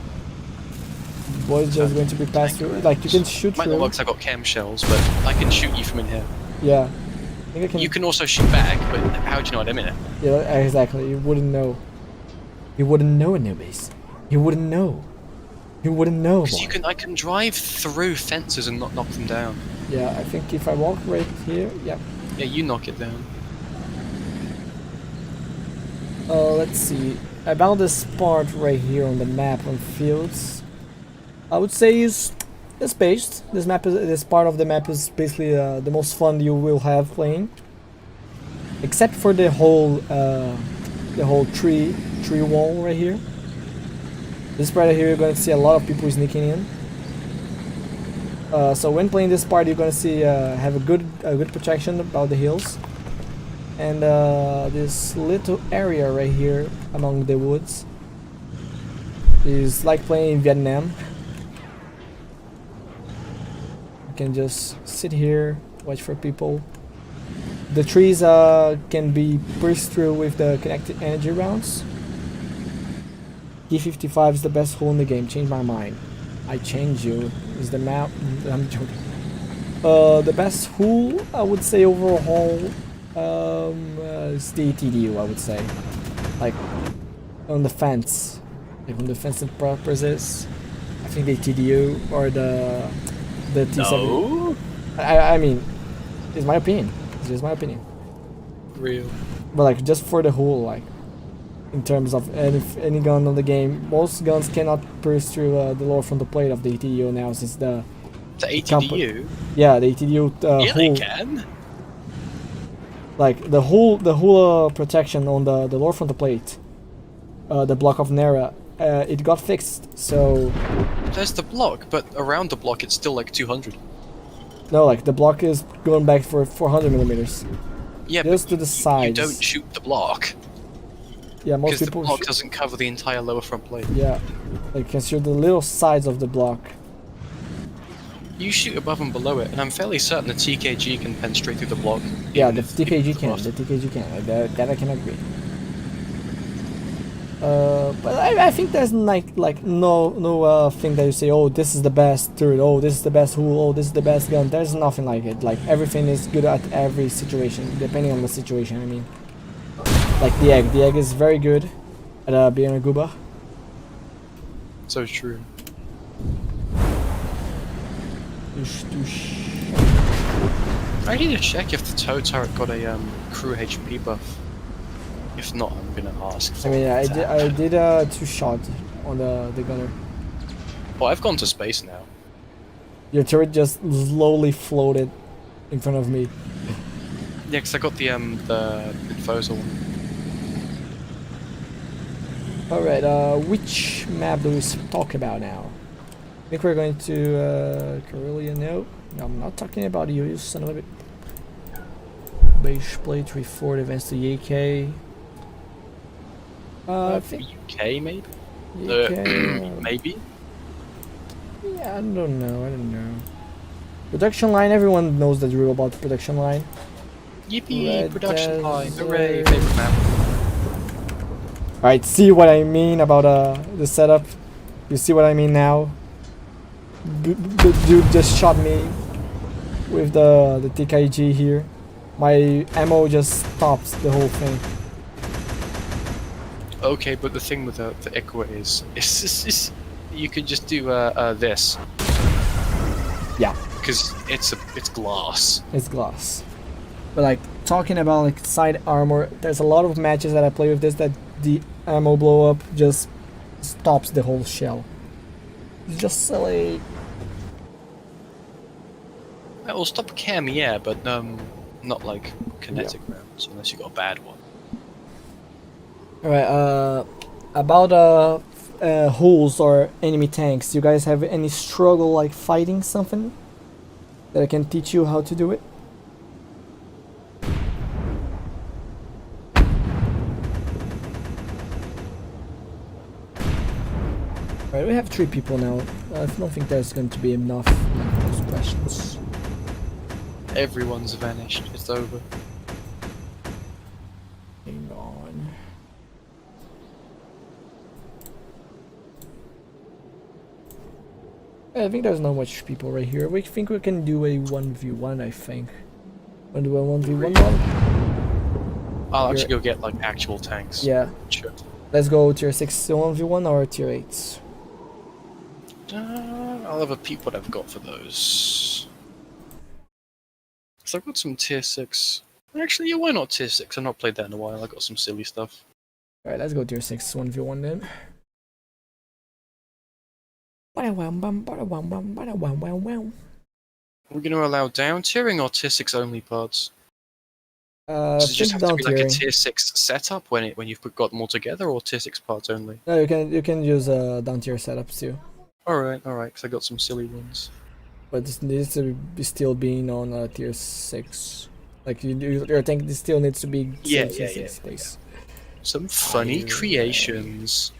Boy's just going to be passed through. Like you can shoot Might not through. work 'cause I got chem shells, but I can shoot you from in here. Yeah. I think I can. You can also shoot back, but how do you know what I'm in it? Yeah, exactly. You wouldn't know. You wouldn't know, newbies. You wouldn't know. You wouldn't know. Because Boy. I can drive through fences and not knock them down. Yeah, I think if I walk right here, yeah. Yeah, you knock it down. Let's see. About this part right here on the map on fields, I would say is based. This map is this part of the map is basically the most fun you will have playing, except for the whole tree wall right here. This part right here, you're gonna see a lot of people sneaking in. So when playing this part, you're gonna see have a good protection about the hills. And this little area right here among the woods is like playing in Vietnam. You can just sit here, watch for people. The trees can be pierced through with the connected energy rounds. T55 is the best hole in the game. Change my mind. I change you. Is the map? I'm joking. The best hole I would say overall. It's the TDU, I would say. Like, on the fence. Like, on defensive purposes. I think the TDU or the T7. No. I mean, it's my opinion. It's just my opinion. Real. But, like, just for the whole, like, in terms of any gun on the game, most guns cannot pierce through the lower frontal plate of the TDU now since the... The ATDU? Yeah, the TDU Yeah, they hull. can. Like the whole protection on the lower frontal plate, the block of Nera, it got fixed. So There's the block, but around the block it's still like 200. no, like the block is going back for 400 millimeters. Yeah, Just but to the you sides. don't shoot the block. Yeah, most Because the people. block doesn't cover the entire lower front plate. Yeah, like you can shoot the little sides of the block. You shoot above and below it, and I'm fairly certain the TKG can pen straight through the block. Yeah, even the if TKG it's can. lost. The TKG can. That I can agree. But I think there's like no thing that you say, oh, this is the best turret, oh, this is the best hull, oh, this is the best gun. There's nothing like it. Like everything is good at every situation, depending on the situation. I mean, like the egg is very good at being a gooba. So true. I need to check if the tow turret got a crew HP buff. If not, I'm gonna ask. I for mean, it. I did 2 shot on the gunner. Oh, I've gone to space now. Your turret just slowly floated in front of me. Yeah, because I got the infosal. Alright, which map do we talk about now? I think we're going to Carillia. No, I'm not talking about you son of a bit. Base plate, 340 advance to UK. I think UK maybe? UK. Maybe? Yeah, I don't know. Production line, everyone knows the drill about the production line. Yippee! Red Production line! Desert. Hooray! Favorite map. Alright, see what I mean about the setup? You see what I mean now? The dude just shot me with the TKG here. My ammo just stops the whole thing. Okay, but the thing with the Iqua is you can just do this. Yeah. Because it's glass. It's glass. But like talking about like side armor, there's a lot of matches that I play with this that the ammo blow up just stops the whole shell. It's just silly. Well, stop cam, yeah, but not like kinetic rounds unless you got a bad one. Alright, about holes or enemy tanks, you guys have any struggle like fighting something that I can teach you how to do it? Alright, we have 3 people now. I don't think there's going to be enough those questions. Everyone's vanished. It's over. Hang on. I think there's not much people right here. We think we can do a 1v1, I think. Wanna do a 1v1 one? I'll actually go get like actual tanks. Yeah. Sure. Let's go tier 6 1v1 or tier 8s? I'll have a peep what I've got for those. So I've got some tier 6. Actually, yeah, why not tier 6? I've not played that in a while. I got some silly stuff. Alright, let's go tier 6 1v1 then. We're going to allow down tiering or tier 6 only pods? Does Does it just have to be like a tier 6 setup when you've got them all together, or tier 6 pods only? No, you can use down tier setups too. Alright, because I got some silly ones. But this needs to be still being on tier 6. Like your tank still needs to be Yeah, tier yeah. 6 please. Some funny creations.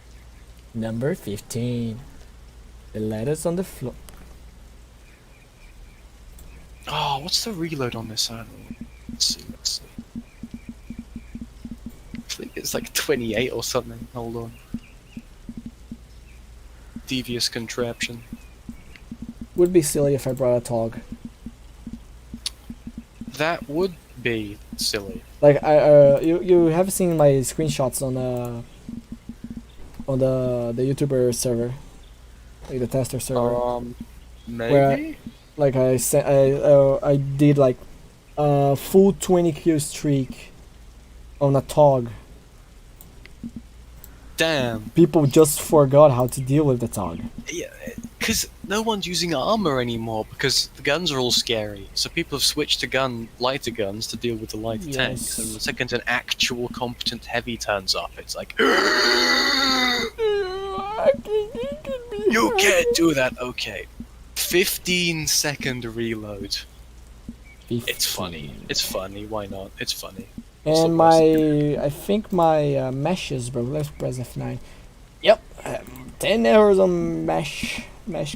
Number 15. The letters on the floor. Oh, what's the reload on this? I don't know. Let's see. I think it's like 28 or something. Hold on. Devious contraption. Would be silly if I brought a Tog. That would be silly. Like you have seen my screenshots on the YouTuber server, like the tester server. Maybe. Where, like I did like a full 20 kill streak on a Tog. Damn. People just forgot how to deal with the Tog. Yeah, because no one's using armor anymore because the guns are all scary. So people have switched to lighter guns to deal with the lighter tanks. And the second an actual competent heavy turns up, it's like, you can't do that. Okay, 15-second reload. 15. It's funny. It's funny. Why not? It's funny. And I think my meshes, bro. Let's press F9. Yep, 10 errors on mesh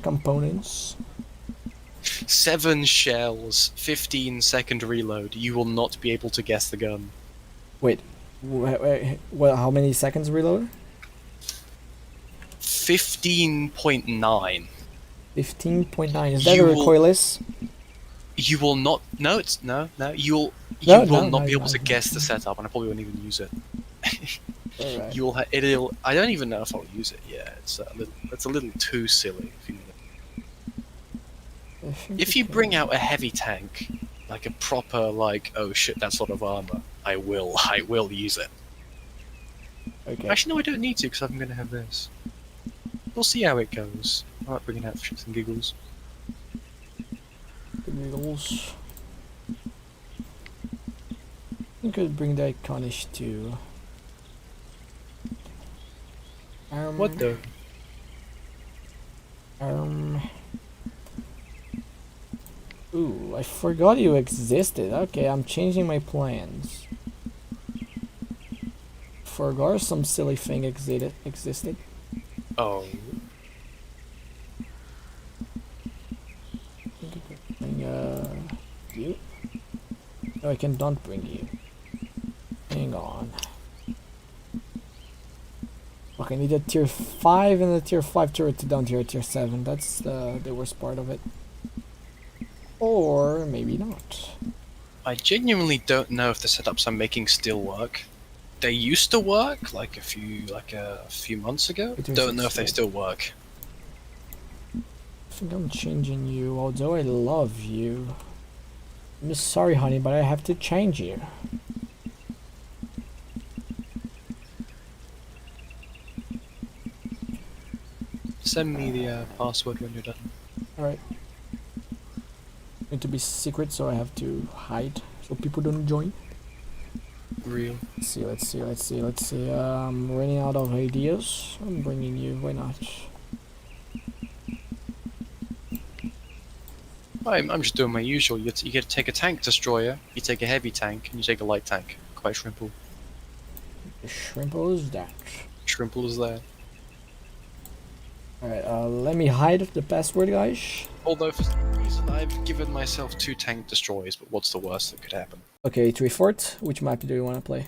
components. 7 shells, 15-second reload. You will not be able to guess the gun. Wait, well, how many seconds reload? 15.9. 15.9. Is that a recoilless? You will not. No, it's no. You will not be able to guess the setup, and I probably won't even use it. Right. You will. It'll. I don't even know if I'll use it. Yeah, it's a little. It's a little too silly. If you bring out a heavy tank, like a proper, like, oh shit, that's a lot of armor, I will use it. Okay. Actually, no, I don't need to because I'm gonna have this. We'll see how it goes. I might bring it out for shits and giggles. The giggles. You could bring the Iconish too. What the? Ooh, I forgot you existed. Okay, I'm changing my plans. Forgot some silly thing existed. Oh. Bring you. No, I can don't bring you. Hang on. Okay, I need a tier 5 and a tier 5 turret to down to tier 7. That's the worst part of it. Or maybe not. I genuinely don't know if the setups I'm making still work. They used to work like a few months ago. Don't know if they still work. I think I'm changing you, although I love you. I'm sorry, honey, but I have to change you. Send me the password when you're done. Alright. Need to be secret, so I have to hide so people don't join. Real. Let's see. I'm running out of ideas. I'm bringing you, why not? I'm just doing my usual. You get to take a tank destroyer, you take a heavy tank, and you take a light tank. Quite shrimple. Shrimple is that. Shrimple is there. Alright, let me hide the password, guys. Although for some reason I've given myself 2 tank destroyers, but what's the worst that could happen? Okay, 3-4. Which map do you want to play?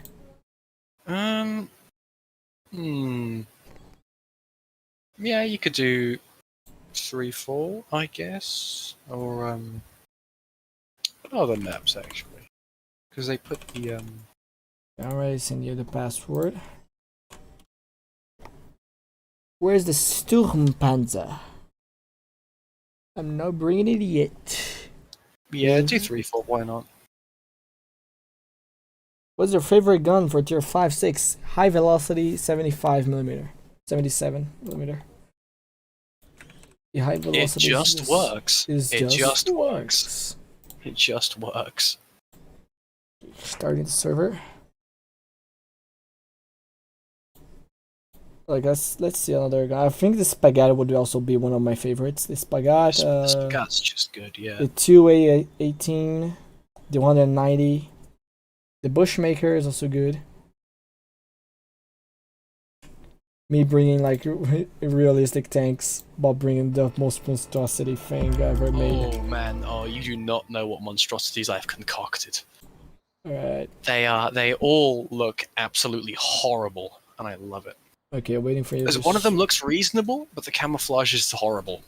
Yeah, you could do 3-4, I guess, or what other maps actually? Because they put the Alright, send you the password. Where's the Sturmpanzer? I'm not bringing it yet. Yeah, do 3-4. Why not? What's your favorite gun for tier 5-6? High velocity, 75mm, 77mm. The high velocity. It just works. It just works. It just works. Starting the server. Like let's see another guy. I think the Spaghetti would also be one of my favorites. The Spaghetti. Spaghetti's just good, yeah. The 2A18, the 190. The Bushmaker is also good. Me bringing like realistic tanks, but bringing the most monstrosity thing I ever made. Oh man, you do not know what monstrosities I've concocted. Alright. They all look absolutely horrible, and I love it. Okay, waiting for you. Because one of them looks reasonable, but the camouflage is horrible.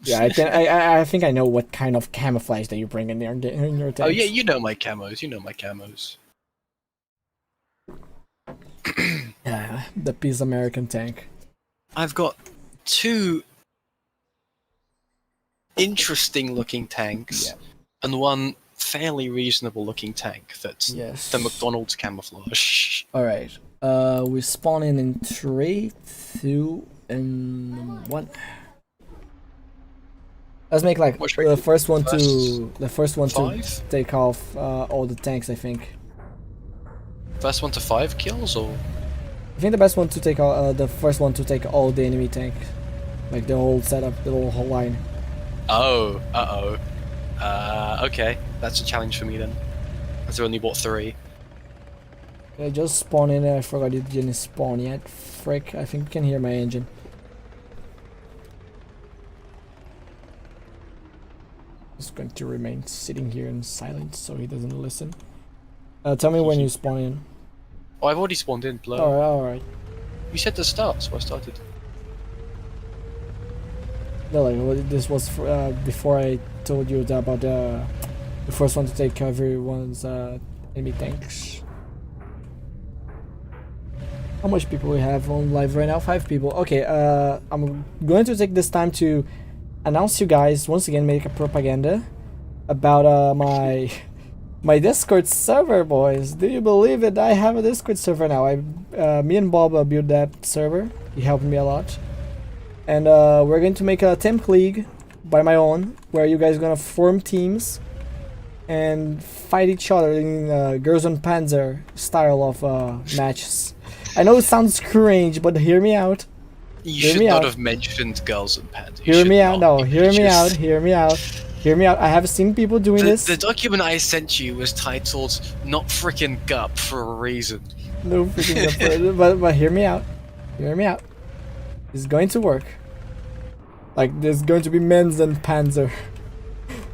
Yeah, I think I know what kind of camouflage that you bring in there in your tanks. Oh yeah, you know my camos. You know my camos. Yeah, the Peace American tank. I've got 2 interesting looking tanks, and 1 fairly reasonable looking tank that's the McDonald's camouflage. Alright. We spawn in 3, 2, and 1. Let's make like the first one to take off all the tanks, I think. First one to 5 kills, or? I think the best one to take the first one to take all the enemy tank, like the whole setup, the whole line. Oh, okay, that's a challenge for me then. I've only bought 3. I just spawned in. I forgot it didn't spawn yet. Frick! I think you can hear my engine. Just going to remain sitting here in silence so he doesn't listen. Tell me when you spawn in. Oh, I've already spawned in, blow. Alright. You said to start, so I started. No, like this was before I told you about the first one to take everyone's enemy tanks. How much people we have on live right now? 5 people. Okay, I'm going to take this time to announce you guys once again, make a propaganda about my Discord server, boys. Do you believe it? I have a Discord server now. Me and Bob built that server. He helped me a lot. And we're going to make a Tanmk league by my own, where you guys are gonna form teams and fight each other in Girls on Panzer style of matches. I know it sounds cringe, but hear me out. You Hear should me not out. have mentioned girls and pants. Hear me out. No, hear me out. Hear me out. Hear me out. I have seen people doing this. The document I sent you was titled "Not Frickin' Gup" for a reason. No freaking effort. But hear me out. Hear me out. It's going to work. Like, there's going to be Men's and Panzer.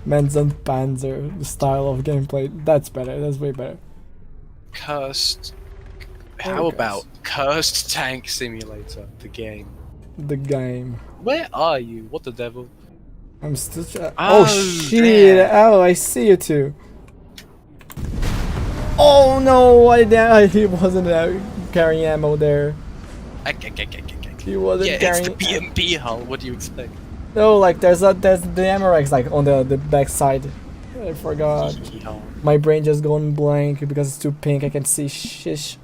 Men's and Panzer, the style of gameplay. That's better. That's way better. Cursed. There How it goes. about Cursed Tank Simulator, the game? The game. Where are you? What the devil? I'm still trying. Oh, Oh shit! there. Oh, I see you too. Oh no! He wasn't carrying ammo there. He wasn't Yeah, it's carrying. the BMP hull. What do you expect? No, like there's the ammo racks like on the back side. I forgot. Kiki hull. My brain just going blank because it's too pink. I can see shish.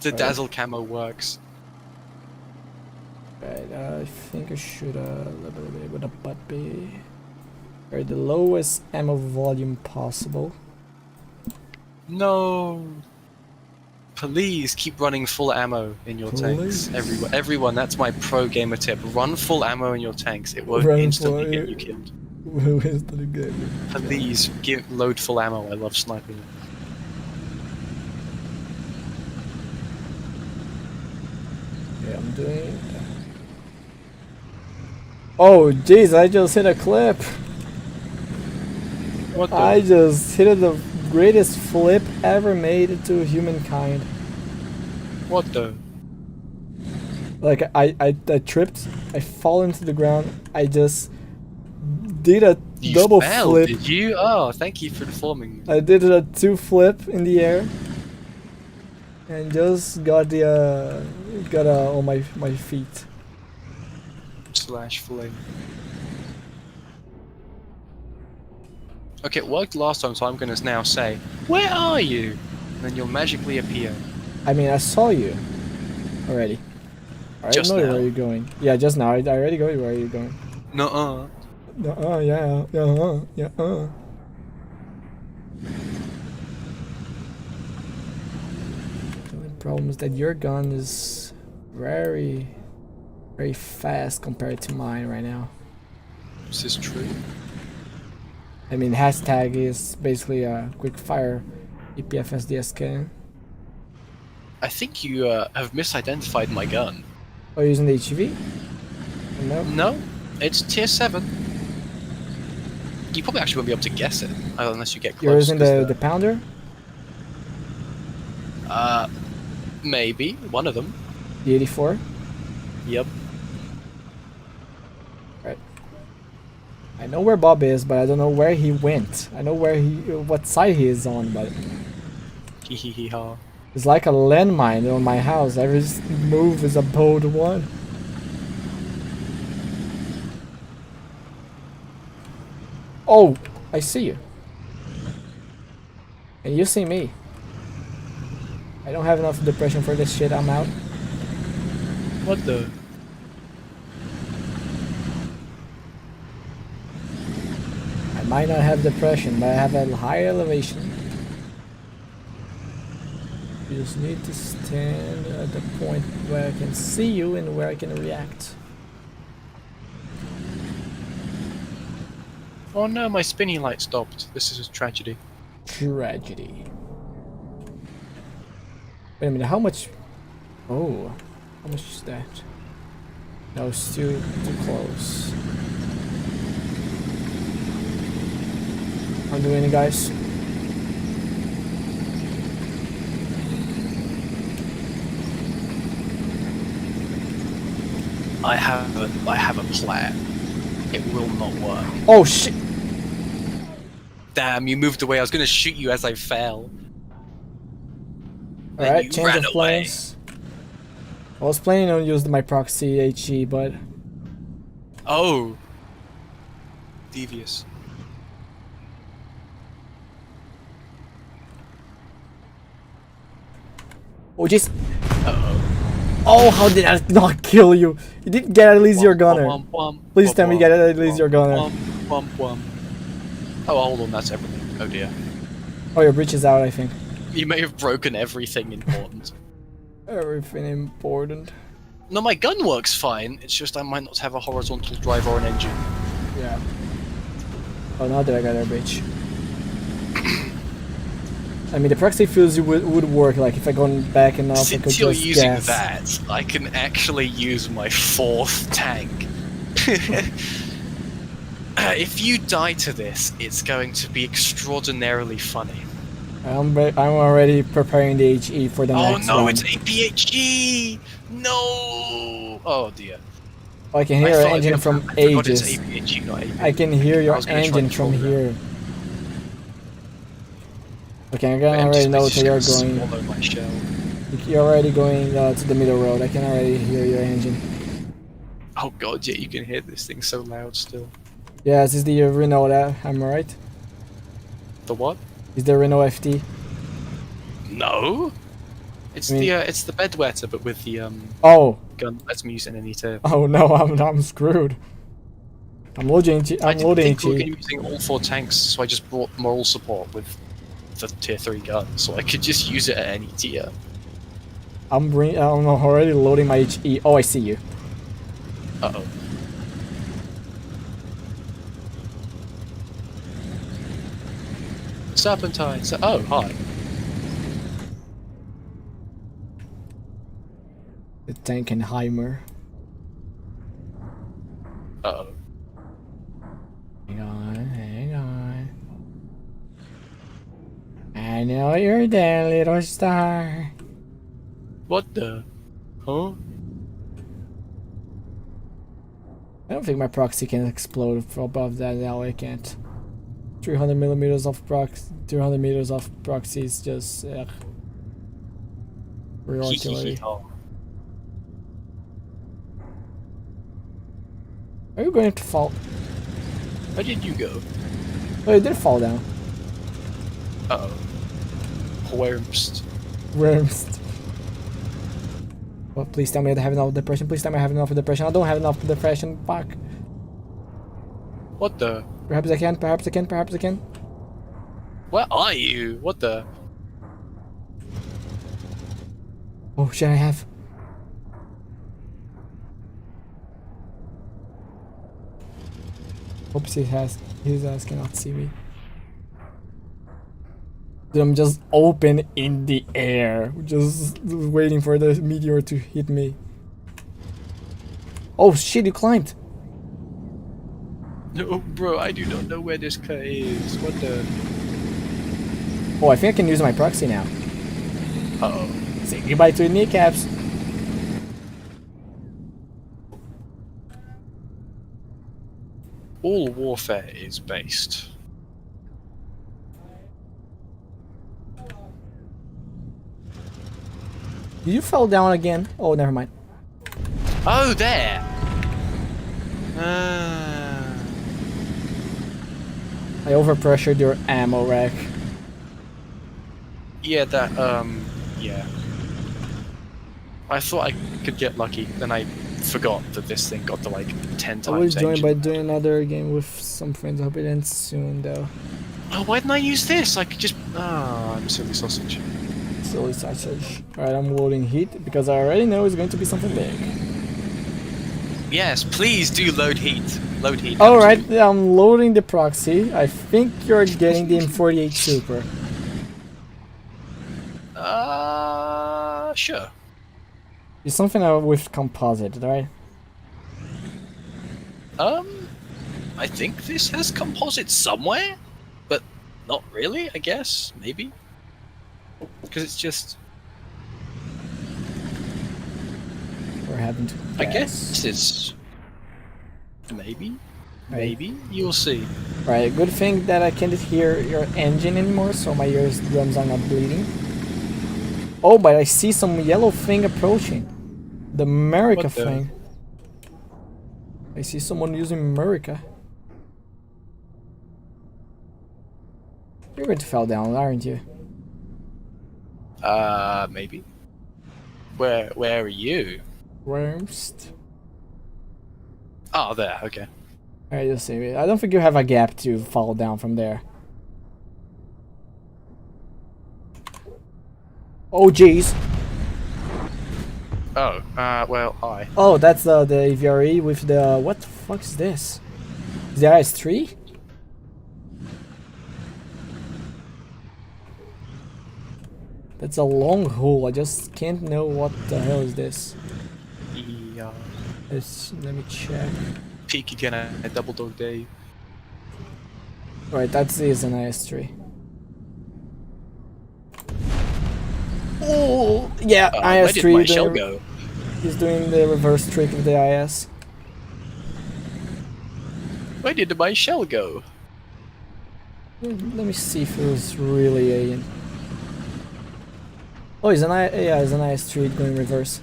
The dazzle camo works. Right, I think I should with a butt be or the lowest ammo volume possible. No. Please keep running full ammo in your tanks. Everyone, that's my pro gamer tip. Run full ammo in your tanks. It won't Run instantly full- get you killed. Instantly good. Please load full ammo. I love sniping. Yeah, I'm doing. Oh jeez! I just hit a clip. What the? I just hit the greatest flip ever made to humankind. What the? Like I tripped, I fall into the ground, I just did a You double fell, flip. did you? Oh, thank you for informing me. I did a 2 flip in the air and just got the on my feet. Slash flame. Okay, it worked last time, so I'm gonna now say, "Where are you?" And then you'll magically appear. I mean, I saw you already. I Just know now? where you're going. Yeah, just now. I already go where you're going. Nuh-uh. Yeah. The only problem is that your gun is very fast compared to mine right now. Is this true? I mean, hashtag is basically a quick fire EPFSD scan. I think you have misidentified my gun. Oh, you're using the HEV? No? No, it's tier 7. You probably actually won't be able to guess it, unless you get close. You're using 'cause the pounder? maybe, one of them. The 84? Yep. Right. I know where Bob is, but I don't know where he went. I know what side he is on, but Hee-hee-hee-ha. it's like a landmine on my house. Every move is a bold one. Oh, I see you. And you see me. I don't have enough depression for this shit. I'm out. What the? I might not have depression, but I have a high elevation. You just need to stand at the point where I can see you and where I can react. Oh no, my spinny light stopped. This is a tragedy. Tragedy. Wait a minute, how much? Oh, how much is that? No, it's too close. I'm doing it, guys. I have a plan. It will not work. Oh shit! Damn, you moved away. I was gonna shoot you as I fell. Then Alright, you change ran of away. plans. I was planning on using my proxy HE, but Oh. Devious. oh jeez! Uh-oh. Oh, how did I not kill you? You didn't get at least your gunner. Please tell me you get at least your gunner. Oh, hold on, that's everything. Oh dear. Oh, your breach is out, I think. You may have broken everything important. Everything important. No, my gun works fine, it's just I might not have a horizontal drive or an engine. Yeah. Oh, now that I got our breach. I mean, the proxy fuse would work, like, if I go back enough, I could Since you're just using gas. that, I can actually use my 4th tank. If you die to this, it's going to be extraordinarily funny. I'm already preparing the HE for the next Oh no, one. it's APHE! No! Oh dear. I can hear your engine from I forgot ages. it's APHE, not AP. I can hear I your was gonna try engine and from troll that. here. Okay, I But can I'm already just know that basically you're gonna going. swallow my shell. You're already going to the middle road. I can already hear your engine. Oh god, yeah, you can hear this thing so loud still. Yeah, this is the Renault. Am I right? The what? Is the Renault FT? No! It's I mean- it's the bedwetter, but with the Oh, gun that lets me use any turn. oh no, I'm screwed. I'm loading. I I'm didn't loading think we were HE. going to be using all 4 tanks, so I just brought moral support with the tier 3 gun, so I could just use it at any tier. I'm already loading my HE. Oh, I see you. Uh-oh. Serpentine. Oh, hi. The Tankenheimer. Uh-oh. Hang on, hang on. I know you're there, little star. What the? Huh? I don't think my proxy can explode from above that. No, I can't. 300 millimeters of proxy, 200 meters of proxy is just real artillery. Are you going to fall? Where did you go? Oh, you did fall down. Uh-oh. Whermst. Worms. Well, please tell me I have enough depression. Please tell me I have enough depression. I don't have enough depression. Fuck. What the? Perhaps I can. Perhaps I can. Perhaps I can. Where are you? What the? Oh shit! I have. Oops, his ass cannot see me. Dude, I'm just open in the air, just waiting for the meteor to hit me. Oh shit! You climbed. No, bro, I do not know where this car is. What the? Oh, I think I can use my proxy now. Uh-oh. Say goodbye to the kneecaps. All warfare is based. You fell down again. Oh, never mind. Oh, there! Ah. I overpressured your ammo rack. Yeah, that, yeah. I thought I could get lucky, then I forgot that this thing got to like 10 times. I will join engine. by doing another game with some friends. I hope it ends soon, though. Oh, why didn't I use this? I could just. Ah, I'm a silly sausage. Silly sausage. Alright, I'm loading heat because I already know it's going to be something big. Yes, please do load heat. Load heat. Alright, I'm loading the proxy. I think you're getting the M48 Super. Sure. It's something with composite, right? I think this has composite somewhere, but not really, I guess. Maybe. Because it's just. We're having to I guess it's. Maybe. Right. Maybe. You'll see. Right, good thing that I can't hear your engine anymore, so my eardrums are not bleeding. Oh, but I see some yellow thing approaching. The America What the? thing. I see someone using America. You're going to fall down, aren't you? Maybe. Where are you? Wormst. Oh, there. Okay. Alright, you'll see me. I don't think you have a gap to fall down from there. Oh jeez. Oh, well, hi. Oh, that's the AVRE with the... What the fuck is this? Is the IS-3? That's a long hole. I just can't know what the hell is this. Yeah. Let me check. Peek again at Double Dog Day. Right, that is an IS-3. Oh, yeah, Where did IS-3 my shell go? He's doing the reverse trick of the IS. Where did my shell go? Let me see if it was really a... Oh, he's an IS-3 going reverse.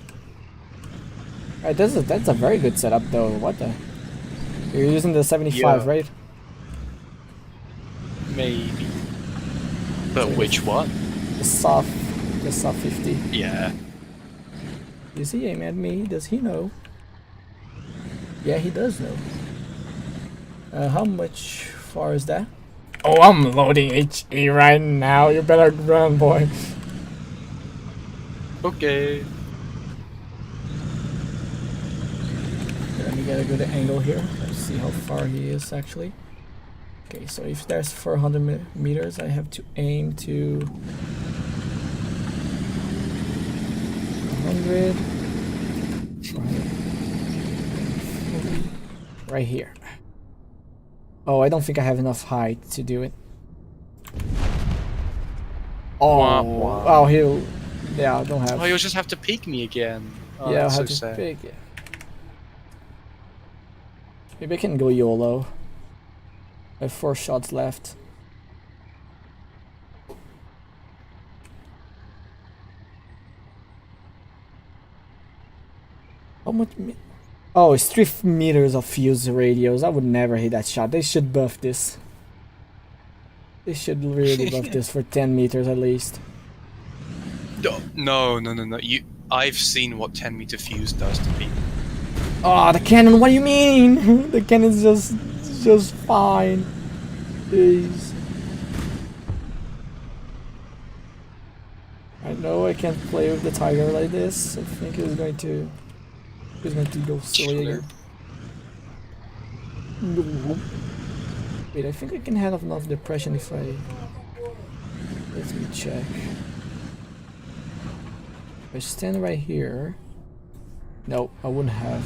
Alright, that's a very good setup though. What the? You're using the 75, Yeah. right? Maybe. But which one? The soft 50. Yeah. Is he aiming at me? Does he know? Yeah, he does know. How much far is that? Oh, I'm loading HE right now. You better run, boy. Okay. Let me get a good angle here. Let's see how far he is actually. Okay, so if there's 400 meters, I have to aim to 100. Right here. Oh, I don't think I have enough height to do it. Oh, Wah, wah. oh, he'll... Yeah, I don't have... Oh, you'll just have to peek me again. Oh, yeah, I'll that's have so to sad. pick it. Maybe I can go YOLO. I have 4 shots left. How much... Oh, it's 3 meters of fuse radius. I would never hit that shot. They should buff this. They should really buff this for 10 meters at least. No. I've seen what 10-meter fuse does to people. Oh, the cannon, what do you mean? The cannon's just fine. Jeez. I know I can't play with the tiger like this. I think he's going to go silly again. No. Wait, I think I can have enough depression if I... Let me check. If I stand right here... No, I wouldn't have.